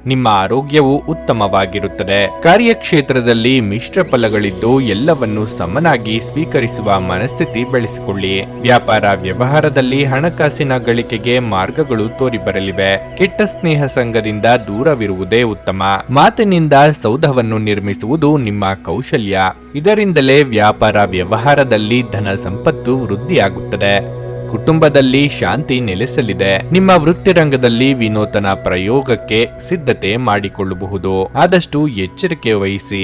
ನಿಮ್ಮ ಆರೋಗ್ಯವು ಉತ್ತಮವಾಗಿರುತ್ತದೆ. ಕಾರ್ಯಕ್ಷೇತ್ರದಲ್ಲಿ ಮಿಶ್ರ ಫಲಗಳಿದ್ದು ಎಲ್ಲವನ್ನು ಸಮನಾಗಿ ಸ್ವೀಕರಿಸುವ ಮನಸ್ಥಿತಿ ಬೆಳೆಸಿಕೊಳ್ಳಿ. ವ್ಯಾಪಾರ ವ್ಯವಹಾರದಲ್ಲಿ ಹಣಕಾಸಿನ ಗಳಿಕೆಗೆ ಮಾರ್ಗಗಳು ತೋರಿಬರಲಿವೆ. ಕೆಟ್ಟ ಸ್ನೇಹ ಸಂಘದಿಂದ ದೂರವಿರುವುದೇ ಉತ್ತಮ. ಮಾತಿನಿಂದ ಸೌಧವನ್ನು ನಿರ್ಮಿಸುವುದು ನಿಮ್ಮ ಕೌಶಲ್ಯ. ಇದರಿಂದಲೇ ವ್ಯಾಪಾರ ವ್ಯವಹಾರದಲ್ಲಿ ಧನ ಸಂಪತ್ತು ವೃದ್ಧಿಯಾಗುತ್ತದೆ. ಕುಟುಂಬದಲ್ಲಿ ಶಾಂತಿ ನೆಲೆಸಲಿದೆ. ನಿಮ್ಮ ವೃತ್ತಿರಂಗದಲ್ಲಿ ವಿನೂತನ ಪ್ರಯೋಗಕ್ಕೆ ಸಿದ್ಧತೆ ಮಾಡಿಕೊಳ್ಳಬಹುದು. ಆದಷ್ಟು ಎಚ್ಚರಿಕೆ ವಹಿಸಿ.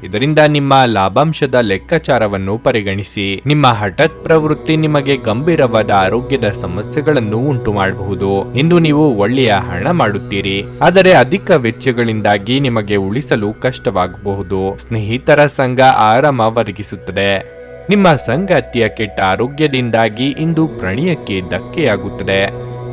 ಇದರಿಂದ ನಿಮ್ಮ ಲಾಭಾಂಶದ ಲೆಕ್ಕಾಚಾರವನ್ನು ಪರಿಗಣಿಸಿ. ನಿಮ್ಮ ಹಠಾತ್ ಪ್ರವೃತ್ತಿ ನಿಮಗೆ ಗಂಭೀರವಾದ ಆರೋಗ್ಯದ ಸಮಸ್ಯೆಗಳನ್ನು ಉಂಟು ಮಾಡಬಹುದು. ಇಂದು ನೀವು ಒಳ್ಳೆಯ ಹಣ ಮಾಡುತ್ತೀರಿ, ಆದರೆ ಅಧಿಕ ವೆಚ್ಚಗಳಿಂದಾಗಿ ನಿಮಗೆ ಉಳಿಸಲು ಕಷ್ಟವಾಗಬಹುದು. ಸ್ನೇಹಿತರ ಸಂಘ ಆರಾಮ ಒದಗಿಸುತ್ತದೆ. ನಿಮ್ಮ ಸಂಗಾತಿಯ ಕೆಟ್ಟ ಆರೋಗ್ಯದಿಂದಾಗಿ ಇಂದು ಪ್ರಣಯಕ್ಕೆ ಧಕ್ಕೆಯಾಗುತ್ತದೆ.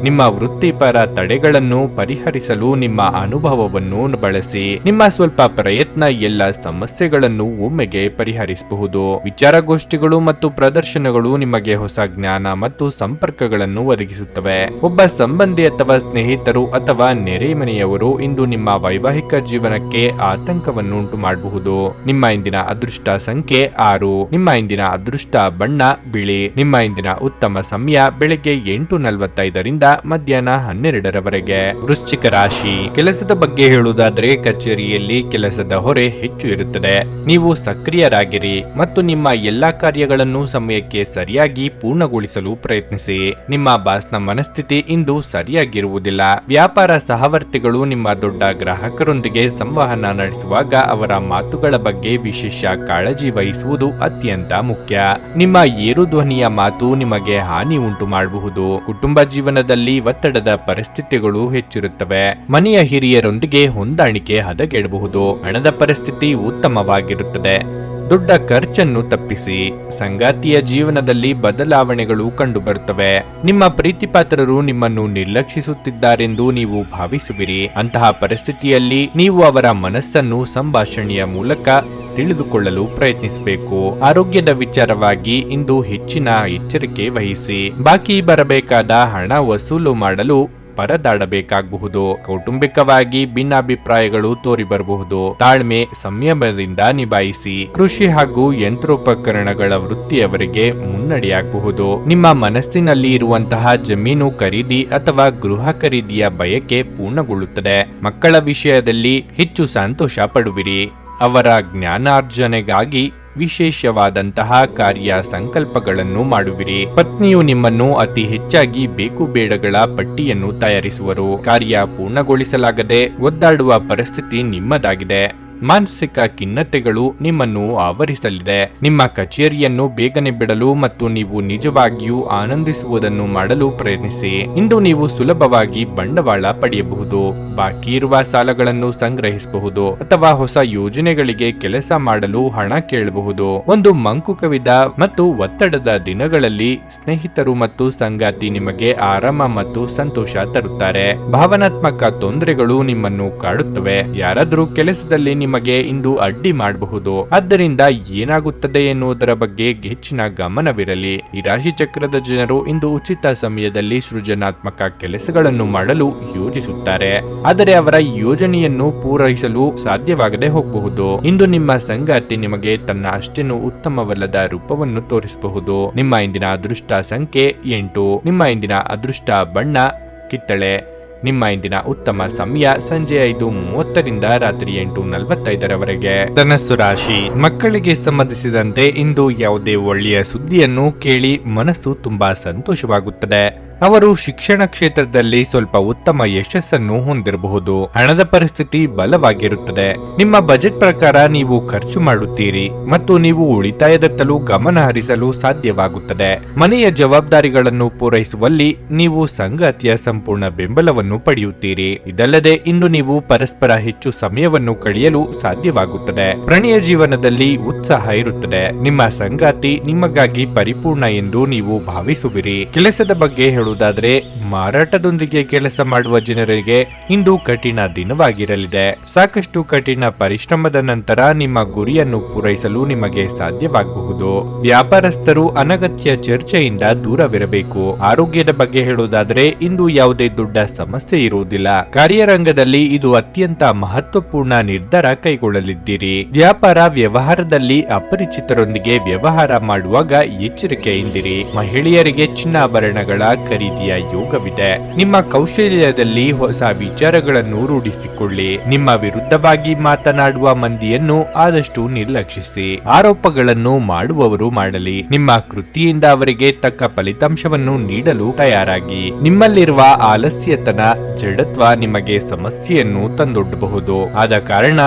ನಿಮ್ಮ ವೃತ್ತಿಪರ ತಡೆಗಳನ್ನು ಪರಿಹರಿಸಲು ನಿಮ್ಮ ಅನುಭವವನ್ನು ಬಳಸಿ. ನಿಮ್ಮ ಸ್ವಲ್ಪ ಪ್ರಯತ್ನ ಎಲ್ಲ ಸಮಸ್ಯೆಗಳನ್ನು ಒಮ್ಮೆಗೆ ಪರಿಹರಿಸಬಹುದು. ವಿಚಾರಗೋಷ್ಠಿಗಳು ಮತ್ತು ಪ್ರದರ್ಶನಗಳು ನಿಮಗೆ ಹೊಸ ಜ್ಞಾನ ಮತ್ತು ಸಂಪರ್ಕಗಳನ್ನು ಒದಗಿಸುತ್ತವೆ. ಒಬ್ಬ ಸಂಬಂಧಿ ಅಥವಾ ಸ್ನೇಹಿತರು ಅಥವಾ ನೆರೆಮನೆಯವರು ಇಂದು ನಿಮ್ಮ ವೈವಾಹಿಕ ಜೀವನಕ್ಕೆ ಆತಂಕವನ್ನು ಉಂಟು ಮಾಡಬಹುದು. ನಿಮ್ಮ ಇಂದಿನ ಅದೃಷ್ಟ ಸಂಖ್ಯೆ 6. ನಿಮ್ಮ ಇಂದಿನ ಅದೃಷ್ಟ ಬಣ್ಣ ಬಿಳಿ. ನಿಮ್ಮ ಇಂದಿನ ಉತ್ತಮ ಸಮಯ ಬೆಳಗ್ಗೆ 8:45 ಮಧ್ಯಾಹ್ನ 12 ವೃಶ್ಚಿಕ ರಾಶಿ. ಕೆಲಸದ ಬಗ್ಗೆ ಹೇಳುವುದಾದರೆ ಕಚೇರಿಯಲ್ಲಿ ಕೆಲಸದ ಹೊರೆ ಹೆಚ್ಚು ಇರುತ್ತದೆ. ನೀವು ಸಕ್ರಿಯರಾಗಿರಿ ಮತ್ತು ನಿಮ್ಮ ಎಲ್ಲಾ ಕಾರ್ಯಗಳನ್ನು ಸಮಯಕ್ಕೆ ಸರಿಯಾಗಿ ಪೂರ್ಣಗೊಳಿಸಲು ಪ್ರಯತ್ನಿಸಿ. ನಿಮ್ಮ ಬಾಸ್ನ ಮನಸ್ಥಿತಿ ಇಂದು ಸರಿಯಾಗಿರುವುದಿಲ್ಲ. ವ್ಯಾಪಾರ ಸಹವರ್ತಿಗಳು ನಿಮ್ಮ ದೊಡ್ಡ ಗ್ರಾಹಕರೊಂದಿಗೆ ಸಂವಹನ ನಡೆಸುವಾಗ ಅವರ ಮಾತುಗಳ ಬಗ್ಗೆ ವಿಶೇಷ ಕಾಳಜಿ ವಹಿಸುವುದು ಅತ್ಯಂತ ಮುಖ್ಯ. ನಿಮ್ಮ ಏರು ಧ್ವನಿಯ ಮಾತು ನಿಮಗೆ ಹಾನಿ ಉಂಟು ಮಾಡಬಹುದು. ಕುಟುಂಬ ಜೀವನದಲ್ಲಿ ಒತ್ತಡದ ಪರಿಸ್ಥಿತಿಗಳು ಹೆಚ್ಚಿರುತ್ತವೆ. ಮನೆಯ ಹಿರಿಯರೊಂದಿಗೆ ಹೊಂದಾಣಿಕೆ ಹದಗೆಡಬಹುದು. ಹಣದ ಪರಿಸ್ಥಿತಿ ಉತ್ತಮವಾಗಿರುತ್ತದೆ. ದೊಡ್ಡ ಖರ್ಚನ್ನು ತಪ್ಪಿಸಿ. ಸಂಗಾತಿಯ ಜೀವನದಲ್ಲಿ ಬದಲಾವಣೆಗಳು ಕಂಡುಬರುತ್ತವೆ. ನಿಮ್ಮ ಪ್ರೀತಿಪಾತ್ರರು ನಿಮ್ಮನ್ನು ನಿರ್ಲಕ್ಷಿಸುತ್ತಿದ್ದಾರೆಂದು ನೀವು ಭಾವಿಸುವಿರಿ. ಅಂತಹ ಪರಿಸ್ಥಿತಿಯಲ್ಲಿ ನೀವು ಅವರ ಮನಸ್ಸನ್ನು ಸಂಭಾಷಣೆಯ ಮೂಲಕ ತಿಳಿದುಕೊಳ್ಳಲು ಪ್ರಯತ್ನಿಸಬೇಕು. ಆರೋಗ್ಯದ ವಿಚಾರವಾಗಿ ಇಂದು ಹೆಚ್ಚಿನ ಎಚ್ಚರಿಕೆ ವಹಿಸಿ. ಬಾಕಿ ಬರಬೇಕಾದ ಹಣ ವಸೂಲು ಮಾಡಲು ಪರದಾಡಬೇಕಾಗಬಹುದು. ಕೌಟುಂಬಿಕವಾಗಿ ಭಿನ್ನಾಭಿಪ್ರಾಯಗಳು ತೋರಿಬರಬಹುದು. ತಾಳ್ಮೆ ಸಂಯಮದಿಂದ ನಿಭಾಯಿಸಿ. ಕೃಷಿ ಹಾಗೂ ಯಂತ್ರೋಪಕರಣಗಳ ವೃತ್ತಿಯವರಿಗೆ ಮುನ್ನಡೆಯಾಗಬಹುದು. ನಿಮ್ಮ ಮನಸ್ಸಿನಲ್ಲಿ ಇರುವಂತಹ ಜಮೀನು ಖರೀದಿ ಅಥವಾ ಗೃಹ ಖರೀದಿಯ ಬಯಕೆ ಪೂರ್ಣಗೊಳ್ಳುತ್ತದೆ. ಮಕ್ಕಳ ವಿಷಯದಲ್ಲಿ ಹೆಚ್ಚು ಸಂತೋಷ ಪಡುವಿರಿ. ಅವರ ಜ್ಞಾನಾರ್ಜನೆಗಾಗಿ ವಿಶೇಷವಾದಂತಹ ಕಾರ್ಯ ಸಂಕಲ್ಪಗಳನ್ನು ಮಾಡುವಿರಿ. ಪತ್ನಿಯು ನಿಮ್ಮನ್ನು ಅತಿ ಹೆಚ್ಚಾಗಿ ಬೇಕು ಬೇಡಗಳ ಪಟ್ಟಿಯನ್ನು ತಯಾರಿಸುವರು. ಕಾರ್ಯ ಪೂರ್ಣಗೊಳಿಸಲಾಗದೆ ಒದ್ದಾಡುವ ಪರಿಸ್ಥಿತಿ ನಿಮ್ಮದಾಗಿದೆ. ಮಾನಸಿಕ ಖಿನ್ನತೆಗಳು ನಿಮ್ಮನ್ನು ಆವರಿಸಲಿದೆ. ನಿಮ್ಮ ಕಚೇರಿಯನ್ನು ಬೇಗನೆ ಬಿಡಲು ಮತ್ತು ನೀವು ನಿಜವಾಗಿಯೂ ಆನಂದಿಸುವುದನ್ನು ಮಾಡಲು ಪ್ರಯತ್ನಿಸಿ. ಇಂದು ನೀವು ಸುಲಭವಾಗಿ ಬಂಡವಾಳ ಪಡೆಯಬಹುದು, ಬಾಕಿ ಇರುವ ಸಾಲಗಳನ್ನು ಸಂಗ್ರಹಿಸಬಹುದು ಅಥವಾ ಹೊಸ ಯೋಜನೆಗಳಿಗೆ ಕೆಲಸ ಮಾಡಲು ಹಣ ಕೇಳಬಹುದು. ಒಂದು ಮಂಕು ಕವಿದ ಮತ್ತು ಒತ್ತಡದ ದಿನಗಳಲ್ಲಿ ಸ್ನೇಹಿತರು ಮತ್ತು ಸಂಗಾತಿ ನಿಮಗೆ ಆರಾಮ ಮತ್ತು ಸಂತೋಷ ತರುತ್ತಾರೆ. ಭಾವನಾತ್ಮಕ ತೊಂದರೆಗಳು ನಿಮ್ಮನ್ನು ಕಾಡುತ್ತವೆ. ಯಾರಾದರೂ ಕೆಲಸದಲ್ಲಿ ನಿಮಗೆ ಇಂದು ಅಡ್ಡಿ ಮಾಡಬಹುದು, ಆದ್ದರಿಂದ ಏನಾಗುತ್ತದೆ ಎನ್ನುವುದರ ಬಗ್ಗೆ ಹೆಚ್ಚಿನ ಗಮನವಿರಲಿ. ಈ ರಾಶಿ ಚಕ್ರದ ಜನರು ಇಂದು ಉಚಿತ ಸಮಯದಲ್ಲಿ ಸೃಜನಾತ್ಮಕ ಕೆಲಸಗಳನ್ನು ಮಾಡಲು ಯೋಜಿಸುತ್ತಾರೆ, ಆದರೆ ಅವರ ಯೋಜನೆಯನ್ನು ಪೂರೈಸಲು ಸಾಧ್ಯವಾಗದೆ ಹೋಗಬಹುದು. ಇಂದು ನಿಮ್ಮ ಸಂಗಾತಿ ನಿಮಗೆ ತನ್ನ ಅಷ್ಟೇನು ಉತ್ತಮವಲ್ಲದ ರೂಪವನ್ನು ತೋರಿಸಬಹುದು. ನಿಮ್ಮ ಇಂದಿನ ಅದೃಷ್ಟ ಸಂಖ್ಯೆ 8. ನಿಮ್ಮ ಇಂದಿನ ಅದೃಷ್ಟ ಬಣ್ಣ ಕಿತ್ತಳೆ. ನಿಮ್ಮ ಇಂದಿನ ಉತ್ತಮ ಸಮಯ ಸಂಜೆ 5:30ರಿಂದ ರಾತ್ರಿ 8:45ರವರೆಗೆ. ಧನಸ್ಸು ರಾಶಿ, ಮಕ್ಕಳಿಗೆ ಸಂಬಂಧಿಸಿದಂತೆ ಇಂದು ಯಾವುದೇ ಒಳ್ಳೆಯ ಸುದ್ದಿಯನ್ನು ಕೇಳಿ ಮನಸ್ಸು ತುಂಬಾ ಸಂತೋಷವಾಗುತ್ತದೆ. ಅವರು ಶಿಕ್ಷಣ ಕ್ಷೇತ್ರದಲ್ಲಿ ಸ್ವಲ್ಪ ಉತ್ತಮ ಯಶಸ್ಸನ್ನು ಹೊಂದಿರಬಹುದು. ಹಣದ ಪರಿಸ್ಥಿತಿ ಬಲವಾಗಿರುತ್ತದೆ. ನಿಮ್ಮ ಬಜೆಟ್ ಪ್ರಕಾರ ನೀವು ಖರ್ಚು ಮಾಡುತ್ತೀರಿ ಮತ್ತು ನೀವು ಉಳಿತಾಯದತ್ತಲೂ ಗಮನ ಹರಿಸಲು ಸಾಧ್ಯವಾಗುತ್ತದೆ. ಮನೆಯ ಜವಾಬ್ದಾರಿಗಳನ್ನು ಪೂರೈಸುವಲ್ಲಿ ನೀವು ಸಂಗಾತಿಯ ಸಂಪೂರ್ಣ ಬೆಂಬಲವನ್ನು ಪಡೆಯುತ್ತೀರಿ. ಇದಲ್ಲದೆ ಇಂದು ನೀವು ಪರಸ್ಪರ ಹೆಚ್ಚು ಸಮಯವನ್ನು ಕಳೆಯಲು ಸಾಧ್ಯವಾಗುತ್ತದೆ. ಪ್ರಣಯ ಜೀವನದಲ್ಲಿ ಉತ್ಸಾಹ ಇರುತ್ತದೆ. ನಿಮ್ಮ ಸಂಗಾತಿ ನಿಮಗಾಗಿ ಪರಿಪೂರ್ಣ ಎಂದು ನೀವು ಭಾವಿಸುವಿರಿ. ಕೆಲಸದ ಬಗ್ಗೆ ಹೇಳುವುದಾದರೆ, ಮಾರಾಟದೊಂದಿಗೆ ಕೆಲಸ ಮಾಡುವ ಜನರಿಗೆ ಇಂದು ಕಠಿಣ ದಿನವಾಗಿರಲಿದೆ. ಸಾಕಷ್ಟು ಕಠಿಣ ಪರಿಶ್ರಮದ ನಂತರ ನಿಮ್ಮ ಗುರಿಯನ್ನು ಪೂರೈಸಲು ನಿಮಗೆ ಸಾಧ್ಯವಾಗಬಹುದು. ವ್ಯಾಪಾರಸ್ಥರು ಅನಗತ್ಯ ಚರ್ಚೆಯಿಂದ ದೂರವಿರಬೇಕು. ಆರೋಗ್ಯದ ಬಗ್ಗೆ ಹೇಳುವುದಾದರೆ, ಇಂದು ಯಾವುದೇ ದೊಡ್ಡ ಸಮಸ್ಯೆ ಇರುವುದಿಲ್ಲ. ಕಾರ್ಯರಂಗದಲ್ಲಿ ಇದು ಅತ್ಯಂತ ಮಹತ್ವಪೂರ್ಣ ನಿರ್ಧಾರ ಕೈಗೊಳ್ಳಲಿದ್ದೀರಿ. ವ್ಯಾಪಾರ ವ್ಯವಹಾರದಲ್ಲಿ ಅಪರಿಚಿತರೊಂದಿಗೆ ವ್ಯವಹಾರ ಮಾಡುವಾಗ ಎಚ್ಚರಿಕೆಯಿಂದಿರಿ. ಮಹಿಳೆಯರಿಗೆ ಚಿನ್ನಾಭರಣಗಳ ಖರೀದಿಯ ಯೋಗವಿದೆ. ನಿಮ್ಮ ಕೌಶಲ್ಯದಲ್ಲಿ ಹೊಸ ವಿಚಾರಗಳನ್ನು ರೂಢಿಸಿಕೊಳ್ಳಿ. ನಿಮ್ಮ ವಿರುದ್ಧವಾಗಿ ಮಾತನಾಡುವ ಮಂದಿಯನ್ನು ಆದಷ್ಟು ನಿರ್ಲಕ್ಷಿಸಿ. ಆರೋಪಗಳನ್ನು ಮಾಡುವವರು ಮಾಡಲಿ. ನಿಮ್ಮ ಕೃತಿಯಿಂದ ಅವರಿಗೆ ತಕ್ಕ ಫಲಿತಾಂಶವನ್ನು ನೀಡಲು ತಯಾರಾಗಿ. ನಿಮ್ಮಲ್ಲಿರುವ ಆಲಸ್ಯತನ, ಜಡತ್ವ ನಿಮಗೆ ಸಮಸ್ಯೆಯನ್ನು ತಂದೊಡ್ಡಬಹುದು. ಆದ ಕಾರಣ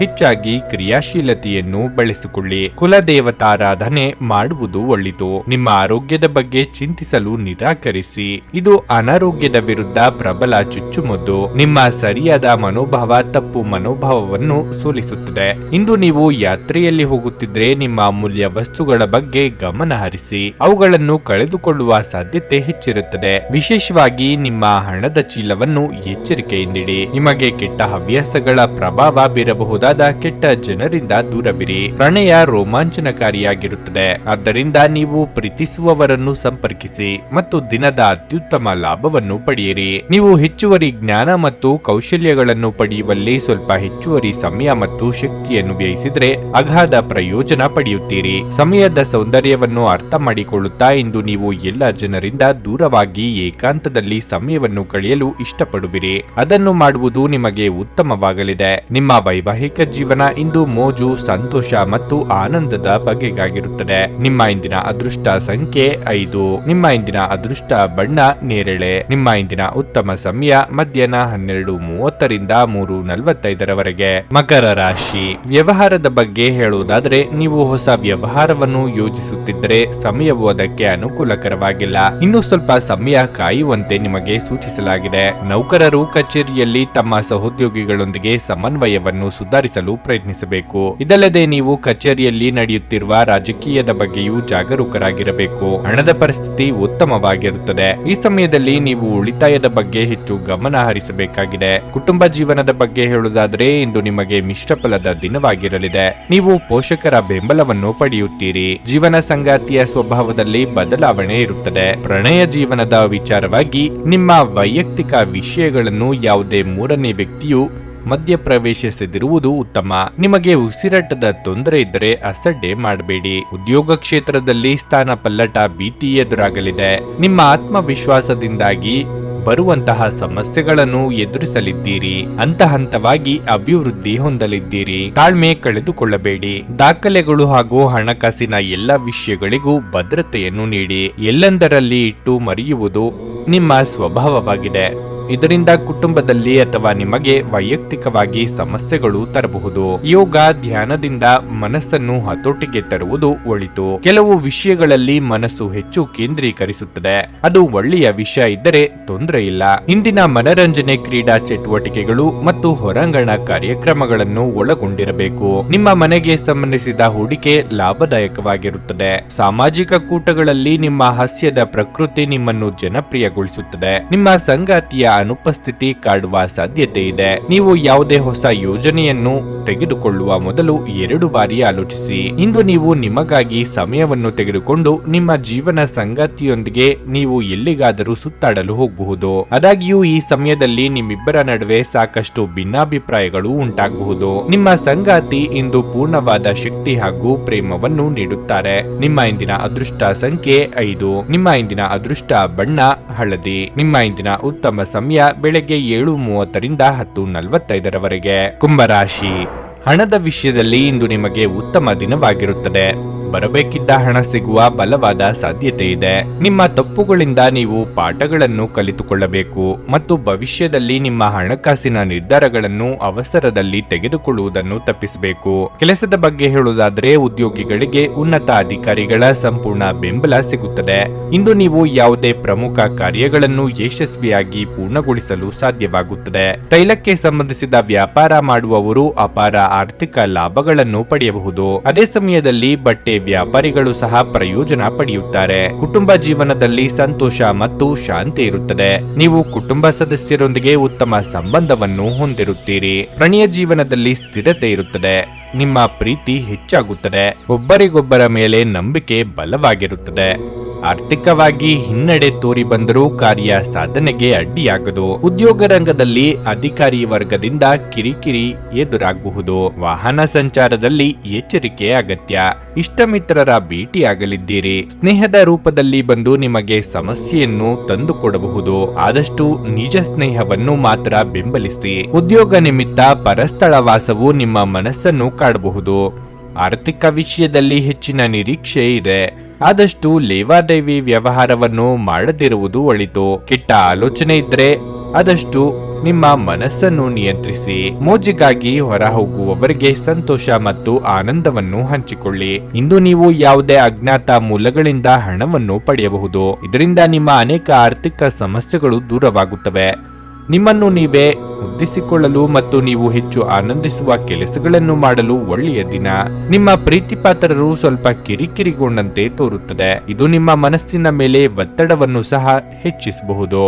ಹೆಚ್ಚಾಗಿ ಕ್ರಿಯಾಶೀಲತೆಯನ್ನು ಬೆಳೆಸಿಕೊಳ್ಳಿ. ಕುಲದೇವತಾರಾಧನೆ ಮಾಡುವುದು ಒಳಿತು. ನಿಮ್ಮ ಆರೋಗ್ಯದ ಬಗ್ಗೆ ಚಿಂತಿಸಲು ನಿರಾಕರಿಸಿ. ಇದು ಅನಾರೋಗ್ಯದ ವಿರುದ್ಧ ಪ್ರಬಲ ಚುಚ್ಚುಮದ್ದು. ನಿಮ್ಮ ಸರಿಯಾದ ಮನೋಭಾವ ತಪ್ಪು ಮನೋಭಾವವನ್ನು ಸೋಲಿಸುತ್ತದೆ. ಇಂದು ನೀವು ಯಾತ್ರೆಯಲ್ಲಿ ಹೋಗುತ್ತಿದ್ರೆ ನಿಮ್ಮ ಅಮೂಲ್ಯ ವಸ್ತುಗಳ ಬಗ್ಗೆ ಗಮನ ಹರಿಸಿ. ಅವುಗಳನ್ನು ಕಳೆದುಕೊಳ್ಳುವ ಸಾಧ್ಯತೆ ಹೆಚ್ಚಿರುತ್ತದೆ. ವಿಶೇಷವಾಗಿ ನಿಮ್ಮ ಹಣದ ಚೀಲವನ್ನು ಎಚ್ಚರಿಕೆಯಿಂದಿಡಿ. ನಿಮಗೆ ಕೆಟ್ಟ ಹವ್ಯಾಸಗಳ ಪ್ರಭಾವ ಬೀರಬಹುದಾದ ಕೆಟ್ಟ ಜನರಿಂದ ದೂರವಿರಿ. ಪ್ರಣಯ ರೋಮಾಂಚನಕಾರಿಯಾಗಿರುತ್ತದೆ, ಆದ್ದರಿಂದ ನೀವು ಪ್ರೀತಿಸುವವರನ್ನು ಸಂಪರ್ಕಿಸಿ ಮತ್ತು ದಿನದ ಅತ್ಯುತ್ತಮ ಲಾಭವನ್ನು ಪಡೆಯಿರಿ. ನೀವು ಹೆಚ್ಚುವರಿ ಜ್ಞಾನ ಮತ್ತು ಕೌಶಲ್ಯಗಳನ್ನು ಪಡೆಯುವಲ್ಲಿ ಸ್ವಲ್ಪ ಹೆಚ್ಚುವರಿ ಸಮಯ ಮತ್ತು ಶಕ್ತಿಯನ್ನು ವ್ಯಯಿಸಿದ್ರೆ ಅಗಾಧ ಪ್ರಯೋಜನ ಪಡೆಯುತ್ತೀರಿ. ಸಮಯದ ಸೌಂದರ್ಯವನ್ನು ಅರ್ಥ ಮಾಡಿಕೊಳ್ಳುತ್ತಾ ಇಂದು ನೀವು ಎಲ್ಲ ಜನರಿಂದ ದೂರವಾಗಿ ಏಕಾಂತದಲ್ಲಿ ಸಮಯವನ್ನು ಕಳೆಯಲು ಇಷ್ಟಪಡುವಿರಿ. ಅದನ್ನು ಮಾಡುವುದು ನಿಮಗೆ ಉತ್ತಮವಾಗಲಿದೆ. ನಿಮ್ಮ ವೈವಾಹಿಕ ಜೀವನ ಇಂದು ಮೋಜು, ಸಂತೋಷ ಮತ್ತು ಆನಂದದ ಬಗೆಗಾಗಿರುತ್ತದೆ. ನಿಮ್ಮ ಇಂದಿನ ಅದೃಷ್ಟ ಸಂಖ್ಯೆ 5. ನಿಮ್ಮ ಇಂದಿನ ಅದೃಷ್ಟ ಬಣ್ಣ ನೇರಳೆ. ನಿಮ್ಮ ಇಂದಿನ ಉತ್ತಮ ಸಮಯ ಮಧ್ಯಾಹ್ನ 12:30ರಿಂದ 3:45ರವರೆಗೆ. ಮಕರ ರಾಶಿ, ವ್ಯವಹಾರದ ಬಗ್ಗೆ ಹೇಳುವುದಾದರೆ, ನೀವು ಹೊಸ ವ್ಯವಹಾರವನ್ನು ಯೋಜಿಸುತ್ತಿದ್ದರೆ ಸಮಯವು ಅದಕ್ಕೆ ಅನುಕೂಲಕರವಾಗಿಲ್ಲ. ಇನ್ನು ಸ್ವಲ್ಪ ಸಮಯ ಕಾಯುವಂತೆ ನಿಮಗೆ ಸೂಚಿಸಲಾಗಿದೆ. ನೌಕರರು ಕಚೇರಿಯಲ್ಲಿ ತಮ್ಮ ಸಹೋದ್ಯೋಗಿಗಳೊಂದಿಗೆ ಸಮನ್ವಯವನ್ನು ಸುಧಾರಿಸಲು ಪ್ರಯತ್ನಿಸಬೇಕು. ಇದಲ್ಲದೆ ನೀವು ಕಚೇರಿಯಲ್ಲಿ ನಡೆಯುತ್ತಿರುವ ರಾಜಕೀಯದ ಬಗ್ಗೆಯೂ ಜಾಗರೂಕರಾಗಿರಬೇಕು. ಹಣದ ಪರಿಸ್ಥಿತಿ ಉತ್ತಮವಾಗಿರುತ್ತದೆ. ಈ ಸಮಯದಲ್ಲಿ ನೀವು ಉಳಿತಾಯದ ಬಗ್ಗೆ ಹೆಚ್ಚು ಗಮನ ಹರಿಸಬೇಕಾಗಿದೆ. ಕುಟುಂಬ ಜೀವನದ ಬಗ್ಗೆ ಹೇಳುವುದಾದರೆ, ಇಂದು ನಿಮಗೆ ಮಿಶ್ರ ಫಲದ ದಿನವಾಗಿರಲಿದೆ. ನೀವು ಪೋಷಕರ ಬೆಂಬಲವನ್ನು ಪಡೆಯುತ್ತೀರಿ. ಜೀವನ ಸಂಗಾತಿಯ ಸ್ವಭಾವದಲ್ಲಿ ಬದಲಾವಣೆ ಇರುತ್ತದೆ. ಪ್ರಣಯ ಜೀವನದ ವಿಚಾರವಾಗಿ ನಿಮ್ಮ ವೈಯಕ್ತಿಕ ವಿಷಯಗಳನ್ನು ಯಾವುದೇ ಮೂರನೇ ವ್ಯಕ್ತಿಯು ಮಧ್ಯಪ್ರವೇಶಿಸದಿರುವುದು ಉತ್ತಮ. ನಿಮಗೆ ಉಸಿರಾಟದ ತೊಂದರೆ ಇದ್ದರೆ ಅಸಡ್ಡೆ ಮಾಡಬೇಡಿ. ಉದ್ಯೋಗ ಕ್ಷೇತ್ರದಲ್ಲಿ ಸ್ಥಾನ ಪಲ್ಲಟ ಭೀತಿ ಎದುರಾಗಲಿದೆ. ನಿಮ್ಮ ಆತ್ಮವಿಶ್ವಾಸದಿಂದಾಗಿ ಬರುವಂತಹ ಸಮಸ್ಯೆಗಳನ್ನು ಎದುರಿಸಲಿದ್ದೀರಿ. ಹಂತ ಹಂತವಾಗಿ ಅಭಿವೃದ್ಧಿ ಹೊಂದಲಿದ್ದೀರಿ. ತಾಳ್ಮೆ ಕಳೆದುಕೊಳ್ಳಬೇಡಿ. ದಾಖಲೆಗಳು ಹಾಗೂ ಹಣಕಾಸಿನ ಎಲ್ಲ ವಿಷಯಗಳಿಗೂ ಭದ್ರತೆಯನ್ನು ನೀಡಿ. ಎಲ್ಲೆಂದರಲ್ಲಿ ಇಟ್ಟು ಮರೆಯುವುದು ನಿಮ್ಮ ಸ್ವಭಾವವಾಗಿದೆ. ಇದರಿಂದ ಕುಟುಂಬದಲ್ಲಿ ಅಥವಾ ನಿಮಗೆ ವೈಯಕ್ತಿಕವಾಗಿ ಸಮಸ್ಯೆಗಳು ತರಬಹುದು. ಯೋಗ ಧ್ಯಾನದಿಂದ ಮನಸ್ಸನ್ನು ಹತೋಟಿಗೆ ತರುವುದು ಒಳಿತು. ಕೆಲವು ವಿಷಯಗಳಲ್ಲಿ ಮನಸ್ಸು ಹೆಚ್ಚು ಕೇಂದ್ರೀಕರಿಸುತ್ತದೆ. ಅದು ಒಳ್ಳೆಯ ವಿಷಯ ಇದ್ದರೆ ತೊಂದರೆ ಇಲ್ಲ. ಇಂದಿನ ಮನರಂಜನೆ, ಕ್ರೀಡಾ ಚಟುವಟಿಕೆಗಳು ಮತ್ತು ಹೊರಾಂಗಣ ಕಾರ್ಯಕ್ರಮಗಳನ್ನು ಒಳಗೊಂಡಿರಬೇಕು. ನಿಮ್ಮ ಮನೆಗೆ ಸಂಬಂಧಿಸಿದ ಹೂಡಿಕೆ ಲಾಭದಾಯಕವಾಗಿರುತ್ತದೆ. ಸಾಮಾಜಿಕ ಕೂಟಗಳಲ್ಲಿ ನಿಮ್ಮ ಹಾಸ್ಯದ ಪ್ರಕೃತಿ ನಿಮ್ಮನ್ನು ಜನಪ್ರಿಯಗೊಳಿಸುತ್ತದೆ. ನಿಮ್ಮ ಸಂಗಾತಿಯ ಅನುಪಸ್ಥಿತಿ ಕಾಡುವ ಸಾಧ್ಯತೆ ಇದೆ. ನೀವು ಯಾವುದೇ ಹೊಸ ಯೋಜನೆಯನ್ನು ತೆಗೆದುಕೊಳ್ಳುವ ಮೊದಲು 2 ಬಾರಿ ಆಲೋಚಿಸಿ. ಇಂದು ನೀವು ನಿಮಗಾಗಿ ಸಮಯವನ್ನು ತೆಗೆದುಕೊಂಡು ನಿಮ್ಮ ಜೀವನ ಸಂಗಾತಿಯೊಂದಿಗೆ ನೀವು ಎಲ್ಲಿಗಾದರೂ ಸುತ್ತಾಡಲು ಹೋಗಬಹುದು. ಆದಾಗ್ಯೂ ಈ ಸಮಯದಲ್ಲಿ ನಿಮ್ಮಿಬ್ಬರ ನಡುವೆ ಸಾಕಷ್ಟು ಭಿನ್ನಾಭಿಪ್ರಾಯಗಳು ಉಂಟಾಗಬಹುದು. ನಿಮ್ಮ ಸಂಗಾತಿ ಇಂದು ಪೂರ್ಣವಾದ ಶಕ್ತಿ ಹಾಗೂ ಪ್ರೇಮವನ್ನು ನೀಡುತ್ತಾರೆ. ನಿಮ್ಮ ಇಂದಿನ ಅದೃಷ್ಟ ಸಂಖ್ಯೆ 5. ನಿಮ್ಮ ಇಂದಿನ ಅದೃಷ್ಟ ಬಣ್ಣ ಹಳದಿ. ನಿಮ್ಮ ಇಂದಿನ ಉತ್ತಮ ಸಮಯ ಬೆಳಗ್ಗೆ 7:30 ರಿಂದ 10:45 ಕುಂಭರಾಶಿ. ಹಣದ ವಿಷಯದಲ್ಲಿ ಇಂದು ನಿಮಗೆ ಉತ್ತಮ ದಿನವಾಗಿರುತ್ತದೆ. ಬರಬೇಕಿದ್ದ ಹಣ ಸಿಗುವ ಬಲವಾದ ಸಾಧ್ಯತೆ ಇದೆ. ನಿಮ್ಮ ತಪ್ಪುಗಳಿಂದ ನೀವು ಪಾಠಗಳನ್ನು ಕಲಿತುಕೊಳ್ಳಬೇಕು ಮತ್ತು ಭವಿಷ್ಯದಲ್ಲಿ ನಿಮ್ಮ ಹಣಕಾಸಿನ ನಿರ್ಧಾರಗಳನ್ನು ಅವಸರದಲ್ಲಿ ತೆಗೆದುಕೊಳ್ಳುವುದನ್ನು ತಪ್ಪಿಸಬೇಕು. ಕೆಲಸದ ಬಗ್ಗೆ ಹೇಳುವುದಾದರೆ ಉದ್ಯೋಗಿಗಳಿಗೆ ಉನ್ನತ ಅಧಿಕಾರಿಗಳ ಸಂಪೂರ್ಣ ಬೆಂಬಲ ಸಿಗುತ್ತದೆ. ಇಂದು ನೀವು ಯಾವುದೇ ಪ್ರಮುಖ ಕಾರ್ಯಗಳನ್ನು ಯಶಸ್ವಿಯಾಗಿ ಪೂರ್ಣಗೊಳಿಸಲು ಸಾಧ್ಯವಾಗುತ್ತದೆ. ತೈಲಕ್ಕೆ ಸಂಬಂಧಿಸಿದ ವ್ಯಾಪಾರ ಮಾಡುವವರು ಅಪಾರ ಆರ್ಥಿಕ ಲಾಭಗಳನ್ನು ಪಡೆಯಬಹುದು. ಅದೇ ಸಮಯದಲ್ಲಿ ಬಟ್ಟೆ ವ್ಯಾಪಾರಿಗಳು ಸಹ ಪ್ರಯೋಜನ ಪಡೆಯುತ್ತಾರೆ. ಕುಟುಂಬ ಜೀವನದಲ್ಲಿ ಸಂತೋಷ ಮತ್ತು ಶಾಂತಿ ಇರುತ್ತದೆ. ನೀವು ಕುಟುಂಬ ಸದಸ್ಯರೊಂದಿಗೆ ಉತ್ತಮ ಸಂಬಂಧವನ್ನು ಹೊಂದಿರುತ್ತೀರಿ. ಪ್ರಣಯ ಜೀವನದಲ್ಲಿ ಸ್ಥಿರತೆ ಇರುತ್ತದೆ. ನಿಮ್ಮ ಪ್ರೀತಿ ಹೆಚ್ಚಾಗುತ್ತದೆ. ಒಬ್ಬರಿಗೊಬ್ಬರ ಮೇಲೆ ನಂಬಿಕೆ ಬಲವಾಗಿರುತ್ತದೆ. ಆರ್ಥಿಕವಾಗಿ ಹಿನ್ನಡೆ ತೋರಿ ಬಂದರೂ ಕಾರ್ಯ ಸಾಧನೆಗೆ ಅಡ್ಡಿಯಾಗದು. ಉದ್ಯೋಗ ರಂಗದಲ್ಲಿ ಅಧಿಕಾರಿ ವರ್ಗದಿಂದ ಕಿರಿಕಿರಿ ಎದುರಾಗಬಹುದು. ವಾಹನ ಸಂಚಾರದಲ್ಲಿ ಎಚ್ಚರಿಕೆ ಅಗತ್ಯ. ಇಷ್ಟಮಿತ್ರರ ಭೇಟಿಯಾಗಲಿದ್ದೀರಿ. ಸ್ನೇಹದ ರೂಪದಲ್ಲಿ ಬಂದು ನಿಮಗೆ ಸಮಸ್ಯೆಯನ್ನು ತಂದುಕೊಡಬಹುದು. ಆದಷ್ಟು ನಿಜ ಸ್ನೇಹವನ್ನು ಮಾತ್ರ ಬೆಂಬಲಿಸಿ. ಉದ್ಯೋಗ ನಿಮಿತ್ತ ಪರಸ್ಥಳ ವಾಸವು ನಿಮ್ಮ ಮನಸ್ಸನ್ನು ಕಾಡಬಹುದು. ಆರ್ಥಿಕ ವಿಷಯದಲ್ಲಿ ಹೆಚ್ಚಿನ ನಿರೀಕ್ಷೆ ಇದೆ. ಆದಷ್ಟು ಲೇವಾದೇವಿ ವ್ಯವಹಾರವನ್ನು ಮಾಡದಿರುವುದು ಒಳಿತು. ಕೆಟ್ಟ ಆಲೋಚನೆ ಇದ್ರೆ ಆದಷ್ಟು ನಿಮ್ಮ ಮನಸ್ಸನ್ನು ನಿಯಂತ್ರಿಸಿ. ಮೋಜಿಗಾಗಿ ಹೊರ ಹೋಗುವವರಿಗೆ ಸಂತೋಷ ಮತ್ತು ಆನಂದವನ್ನು ಹಂಚಿಕೊಳ್ಳಿ. ಇಂದು ನೀವು ಯಾವುದೇ ಅಜ್ಞಾತ ಮೂಲಗಳಿಂದ ಹಣವನ್ನು ಪಡೆಯಬಹುದು. ಇದರಿಂದ ನಿಮ್ಮ ಅನೇಕ ಆರ್ಥಿಕ ಸಮಸ್ಯೆಗಳು ದೂರವಾಗುತ್ತವೆ. ನಿಮ್ಮನ್ನು ನೀವೇ ಉದ್ದಿಸಿಕೊಳ್ಳಲು ಮತ್ತು ನೀವು ಹೆಚ್ಚು ಆನಂದಿಸುವ ಕೆಲಸಗಳನ್ನು ಮಾಡಲು ಒಳ್ಳೆಯ ದಿನ. ನಿಮ್ಮ ಪ್ರೀತಿಪಾತ್ರರು ಸ್ವಲ್ಪ ಕಿರಿಕಿರಿಗೊಂಡಂತೆ ತೋರುತ್ತದೆ. ಇದು ನಿಮ್ಮ ಮನಸ್ಸಿನ ಮೇಲೆ ಒತ್ತಡವನ್ನು ಸಹ ಹೆಚ್ಚಿಸಬಹುದು.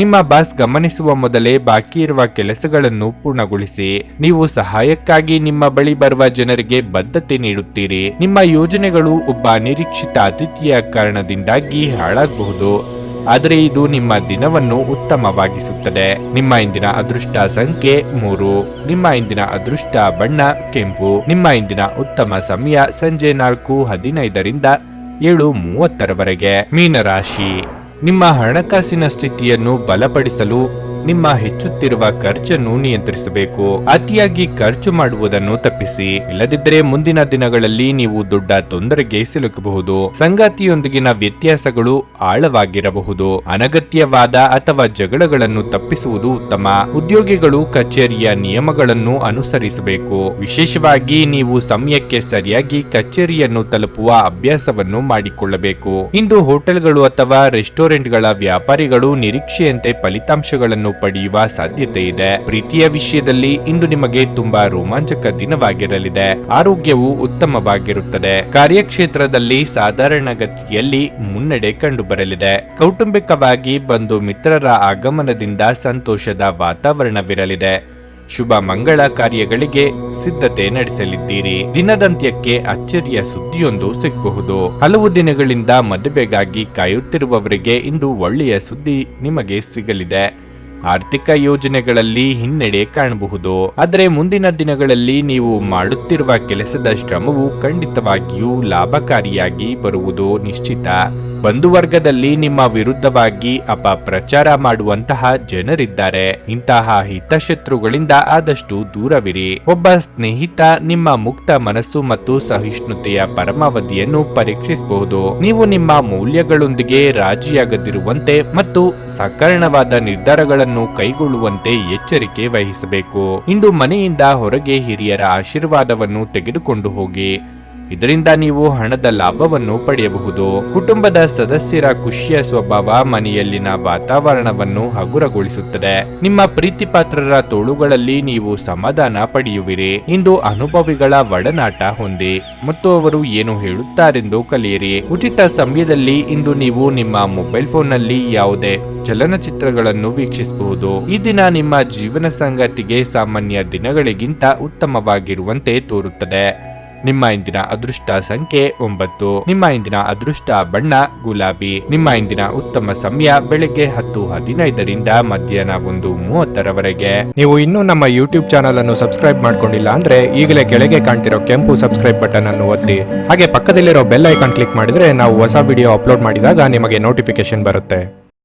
ನಿಮ್ಮ ಬಾಸ್ ಗಮನಿಸುವ ಮೊದಲೇ ಬಾಕಿ ಇರುವ ಕೆಲಸಗಳನ್ನು ಪೂರ್ಣಗೊಳಿಸಿ. ನೀವು ಸಹಾಯಕ್ಕಾಗಿ ನಿಮ್ಮ ಬಳಿ ಬರುವ ಜನರಿಗೆ ಬದ್ಧತೆ ನೀಡುತ್ತೀರಿ. ನಿಮ್ಮ ಯೋಜನೆಗಳು ಒಬ್ಬ ಅನಿರೀಕ್ಷಿತ ಅತಿಥಿಯ ಕಾರಣದಿಂದಾಗಿ ಹಾಳಾಗಬಹುದು. ಆದರೆ ಇದು ನಿಮ್ಮ ದಿನವನ್ನು ಉತ್ತಮವಾಗಿಸುತ್ತದೆ. ನಿಮ್ಮ ಇಂದಿನ ಅದೃಷ್ಟ ಸಂಖ್ಯೆ 3. ನಿಮ್ಮ ಇಂದಿನ ಅದೃಷ್ಟ ಬಣ್ಣ ಕೆಂಪು. ನಿಮ್ಮ ಇಂದಿನ ಉತ್ತಮ ಸಮಯ ಸಂಜೆ 4:15 ರಿಂದ 7:30 ಮೀನರಾಶಿ. ನಿಮ್ಮ ಹಣಕಾಸಿನ ಸ್ಥಿತಿಯನ್ನು ಬಲಪಡಿಸಲು ನಿಮ್ಮ ಹೆಚ್ಚುತ್ತಿರುವ ಖರ್ಚನ್ನು ನಿಯಂತ್ರಿಸಬೇಕು. ಅತಿಯಾಗಿ ಖರ್ಚು ಮಾಡುವುದನ್ನು ತಪ್ಪಿಸಿ. ಇಲ್ಲದಿದ್ದರೆ ಮುಂದಿನ ದಿನಗಳಲ್ಲಿ ನೀವು ದೊಡ್ಡ ತೊಂದರೆಗೆ ಸಿಲುಕಬಹುದು. ಸಂಗಾತಿಯೊಂದಿಗಿನ ವ್ಯತ್ಯಾಸಗಳು ಆಳವಾಗಿರಬಹುದು. ಅನಗತ್ಯವಾದ ಅಥವಾ ಜಗಳಗಳನ್ನು ತಪ್ಪಿಸುವುದು ಉತ್ತಮ. ಉದ್ಯೋಗಿಗಳು ಕಚೇರಿಯ ನಿಯಮಗಳನ್ನು ಅನುಸರಿಸಬೇಕು. ವಿಶೇಷವಾಗಿ ನೀವು ಸಮಯಕ್ಕೆ ಸರಿಯಾಗಿ ಕಚೇರಿಯನ್ನು ತಲುಪುವ ಅಭ್ಯಾಸವನ್ನು ಮಾಡಿಕೊಳ್ಳಬೇಕು. ಇಂದು ಹೋಟೆಲ್ಗಳು ಅಥವಾ ರೆಸ್ಟೋರೆಂಟ್ಗಳ ವ್ಯಾಪಾರಿಗಳು ನಿರೀಕ್ಷೆಯಂತೆ ಫಲಿತಾಂಶಗಳನ್ನು ಪಡೆಯುವ ಸಾಧ್ಯತೆ ಇದೆ. ಪ್ರೀತಿಯ ವಿಷಯದಲ್ಲಿ ಇಂದು ನಿಮಗೆ ತುಂಬಾ ರೋಮಾಂಚಕ ದಿನವಾಗಿರಲಿದೆ. ಆರೋಗ್ಯವು ಉತ್ತಮವಾಗಿರುತ್ತದೆ. ಕಾರ್ಯಕ್ಷೇತ್ರದಲ್ಲಿ ಸಾಧಾರಣ ಗತಿಯಲ್ಲಿ ಮುನ್ನಡೆ ಕಂಡುಬರಲಿದೆ. ಕೌಟುಂಬಿಕವಾಗಿ ಬಂಧು ಮಿತ್ರರ ಆಗಮನದಿಂದ ಸಂತೋಷದ ವಾತಾವರಣವಿರಲಿದೆ. ಶುಭ ಮಂಗಳ ಕಾರ್ಯಗಳಿಗೆ ಸಿದ್ಧತೆ ನಡೆಸಲಿದ್ದೀರಿ. ದಿನದಂತ್ಯಕ್ಕೆ ಅಚ್ಚರಿಯ ಸುದ್ದಿಯೊಂದು ಸಿಗಬಹುದು. ಹಲವು ದಿನಗಳಿಂದ ಮದುವೆಗಾಗಿ ಕಾಯುತ್ತಿರುವವರಿಗೆ ಇಂದು ಒಳ್ಳೆಯ ಸುದ್ದಿ ನಿಮಗೆ ಸಿಗಲಿದೆ. ಆರ್ಥಿಕ ಯೋಜನೆಗಳಲ್ಲಿ ಹಿನ್ನಡೆ ಕಾಣಬಹುದು. ಆದರೆ ಮುಂದಿನ ದಿನಗಳಲ್ಲಿ ನೀವು ಮಾಡುತ್ತಿರುವ ಕೆಲಸದ ಶ್ರಮವು ಖಂಡಿತವಾಗಿಯೂ ಲಾಭಕಾರಿಯಾಗಿ ಬರುವುದು ನಿಶ್ಚಿತ. ಬಂಧುವರ್ಗದಲ್ಲಿ ನಿಮ್ಮ ವಿರುದ್ಧವಾಗಿ ಅಪಪ್ರಚಾರ ಮಾಡುವಂತಹ ಜನರಿದ್ದಾರೆ. ಇಂತಹ ಹಿತಶತ್ರುಗಳಿಂದ ಆದಷ್ಟು ದೂರವಿರಿ. ಒಬ್ಬ ಸ್ನೇಹಿತ ನಿಮ್ಮ ಮುಕ್ತ ಮನಸ್ಸು ಮತ್ತು ಸಹಿಷ್ಣುತೆಯ ಪರಮಾವಧಿಯನ್ನು ಪರೀಕ್ಷಿಸಬಹುದು. ನೀವು ನಿಮ್ಮ ಮೌಲ್ಯಗಳೊಂದಿಗೆ ರಾಜಿಯಾಗದಿರುವಂತೆ ಮತ್ತು ಸಕಾರಣವಾದ ನಿರ್ಧಾರಗಳನ್ನು ಕೈಗೊಳ್ಳುವಂತೆ ಎಚ್ಚರಿಕೆ ವಹಿಸಬೇಕು. ಇಂದು ಮನೆಯಿಂದ ಹೊರಗೆ ಹಿರಿಯರ ಆಶೀರ್ವಾದವನ್ನು ತೆಗೆದುಕೊಂಡು ಹೋಗಿ. ಇದರಿಂದ ನೀವು ಹಣದ ಲಾಭವನ್ನು ಪಡೆಯಬಹುದು. ಕುಟುಂಬದ ಸದಸ್ಯರ ಖುಷಿಯ ಸ್ವಭಾವ ಮನೆಯಲ್ಲಿನ ವಾತಾವರಣವನ್ನು ಹಗುರಗೊಳಿಸುತ್ತದೆ. ನಿಮ್ಮ ಪ್ರೀತಿಪಾತ್ರರ ತೋಳುಗಳಲ್ಲಿ ನೀವು ಸಮಾಧಾನ ಪಡೆಯುವಿರಿ. ಇಂದು ಅನುಭವಿಗಳ ಒಡನಾಟ ಹೊಂದಿ ಮತ್ತು ಅವರು ಏನು ಹೇಳುತ್ತಾರೆಂದು ಕಲಿಯಿರಿ. ಉಚಿತ ಸಮಯದಲ್ಲಿ ಇಂದು ನೀವು ನಿಮ್ಮ ಮೊಬೈಲ್ ಫೋನ್ನಲ್ಲಿ ಯಾವುದೇ ಚಲನಚಿತ್ರಗಳನ್ನು ವೀಕ್ಷಿಸಬಹುದು. ಈ ದಿನ ನಿಮ್ಮ ಜೀವನ ಸಂಗಾತಿಗೆ ಸಾಮಾನ್ಯ ದಿನಗಳಿಗಿಂತ ಉತ್ತಮವಾಗಿರುವಂತೆ ತೋರುತ್ತದೆ. ನಿಮ್ಮ ಇಂದಿನ ಅದೃಷ್ಟ ಸಂಖ್ಯೆ 9. ನಿಮ್ಮ ಇಂದಿನ ಅದೃಷ್ಟ ಬಣ್ಣ ಗುಲಾಬಿ. ನಿಮ್ಮ ಇಂದಿನ ಉತ್ತಮ ಸಮಯ ಬೆಳಗ್ಗೆ 10:15ರಿಂದ ಮಧ್ಯಾಹ್ನ 1:30ರವರೆಗೆ. ನೀವು ಇನ್ನೂ ನಮ್ಮ ಯೂಟ್ಯೂಬ್ ಚಾನಲ್ ಅನ್ನು ಸಬ್ಸ್ಕ್ರೈಬ್ ಮಾಡ್ಕೊಂಡಿಲ್ಲ ಅಂದ್ರೆ ಈಗಲೇ ಕೆಳಗೆ ಕಾಣ್ತಿರೋ ಕೆಂಪು ಸಬ್ಸ್ಕ್ರೈಬ್ ಬಟನ್ ಅನ್ನು ಒತ್ತಿ. ಹಾಗೆ ಪಕ್ಕದಲ್ಲಿರೋ ಬೆಲ್ ಐಕಾನ್ ಕ್ಲಿಕ್ ಮಾಡಿದ್ರೆ ನಾವು ಹೊಸ ವಿಡಿಯೋ ಅಪ್ಲೋಡ್ ಮಾಡಿದಾಗ ನಿಮಗೆ ನೋಟಿಫಿಕೇಶನ್ ಬರುತ್ತೆ.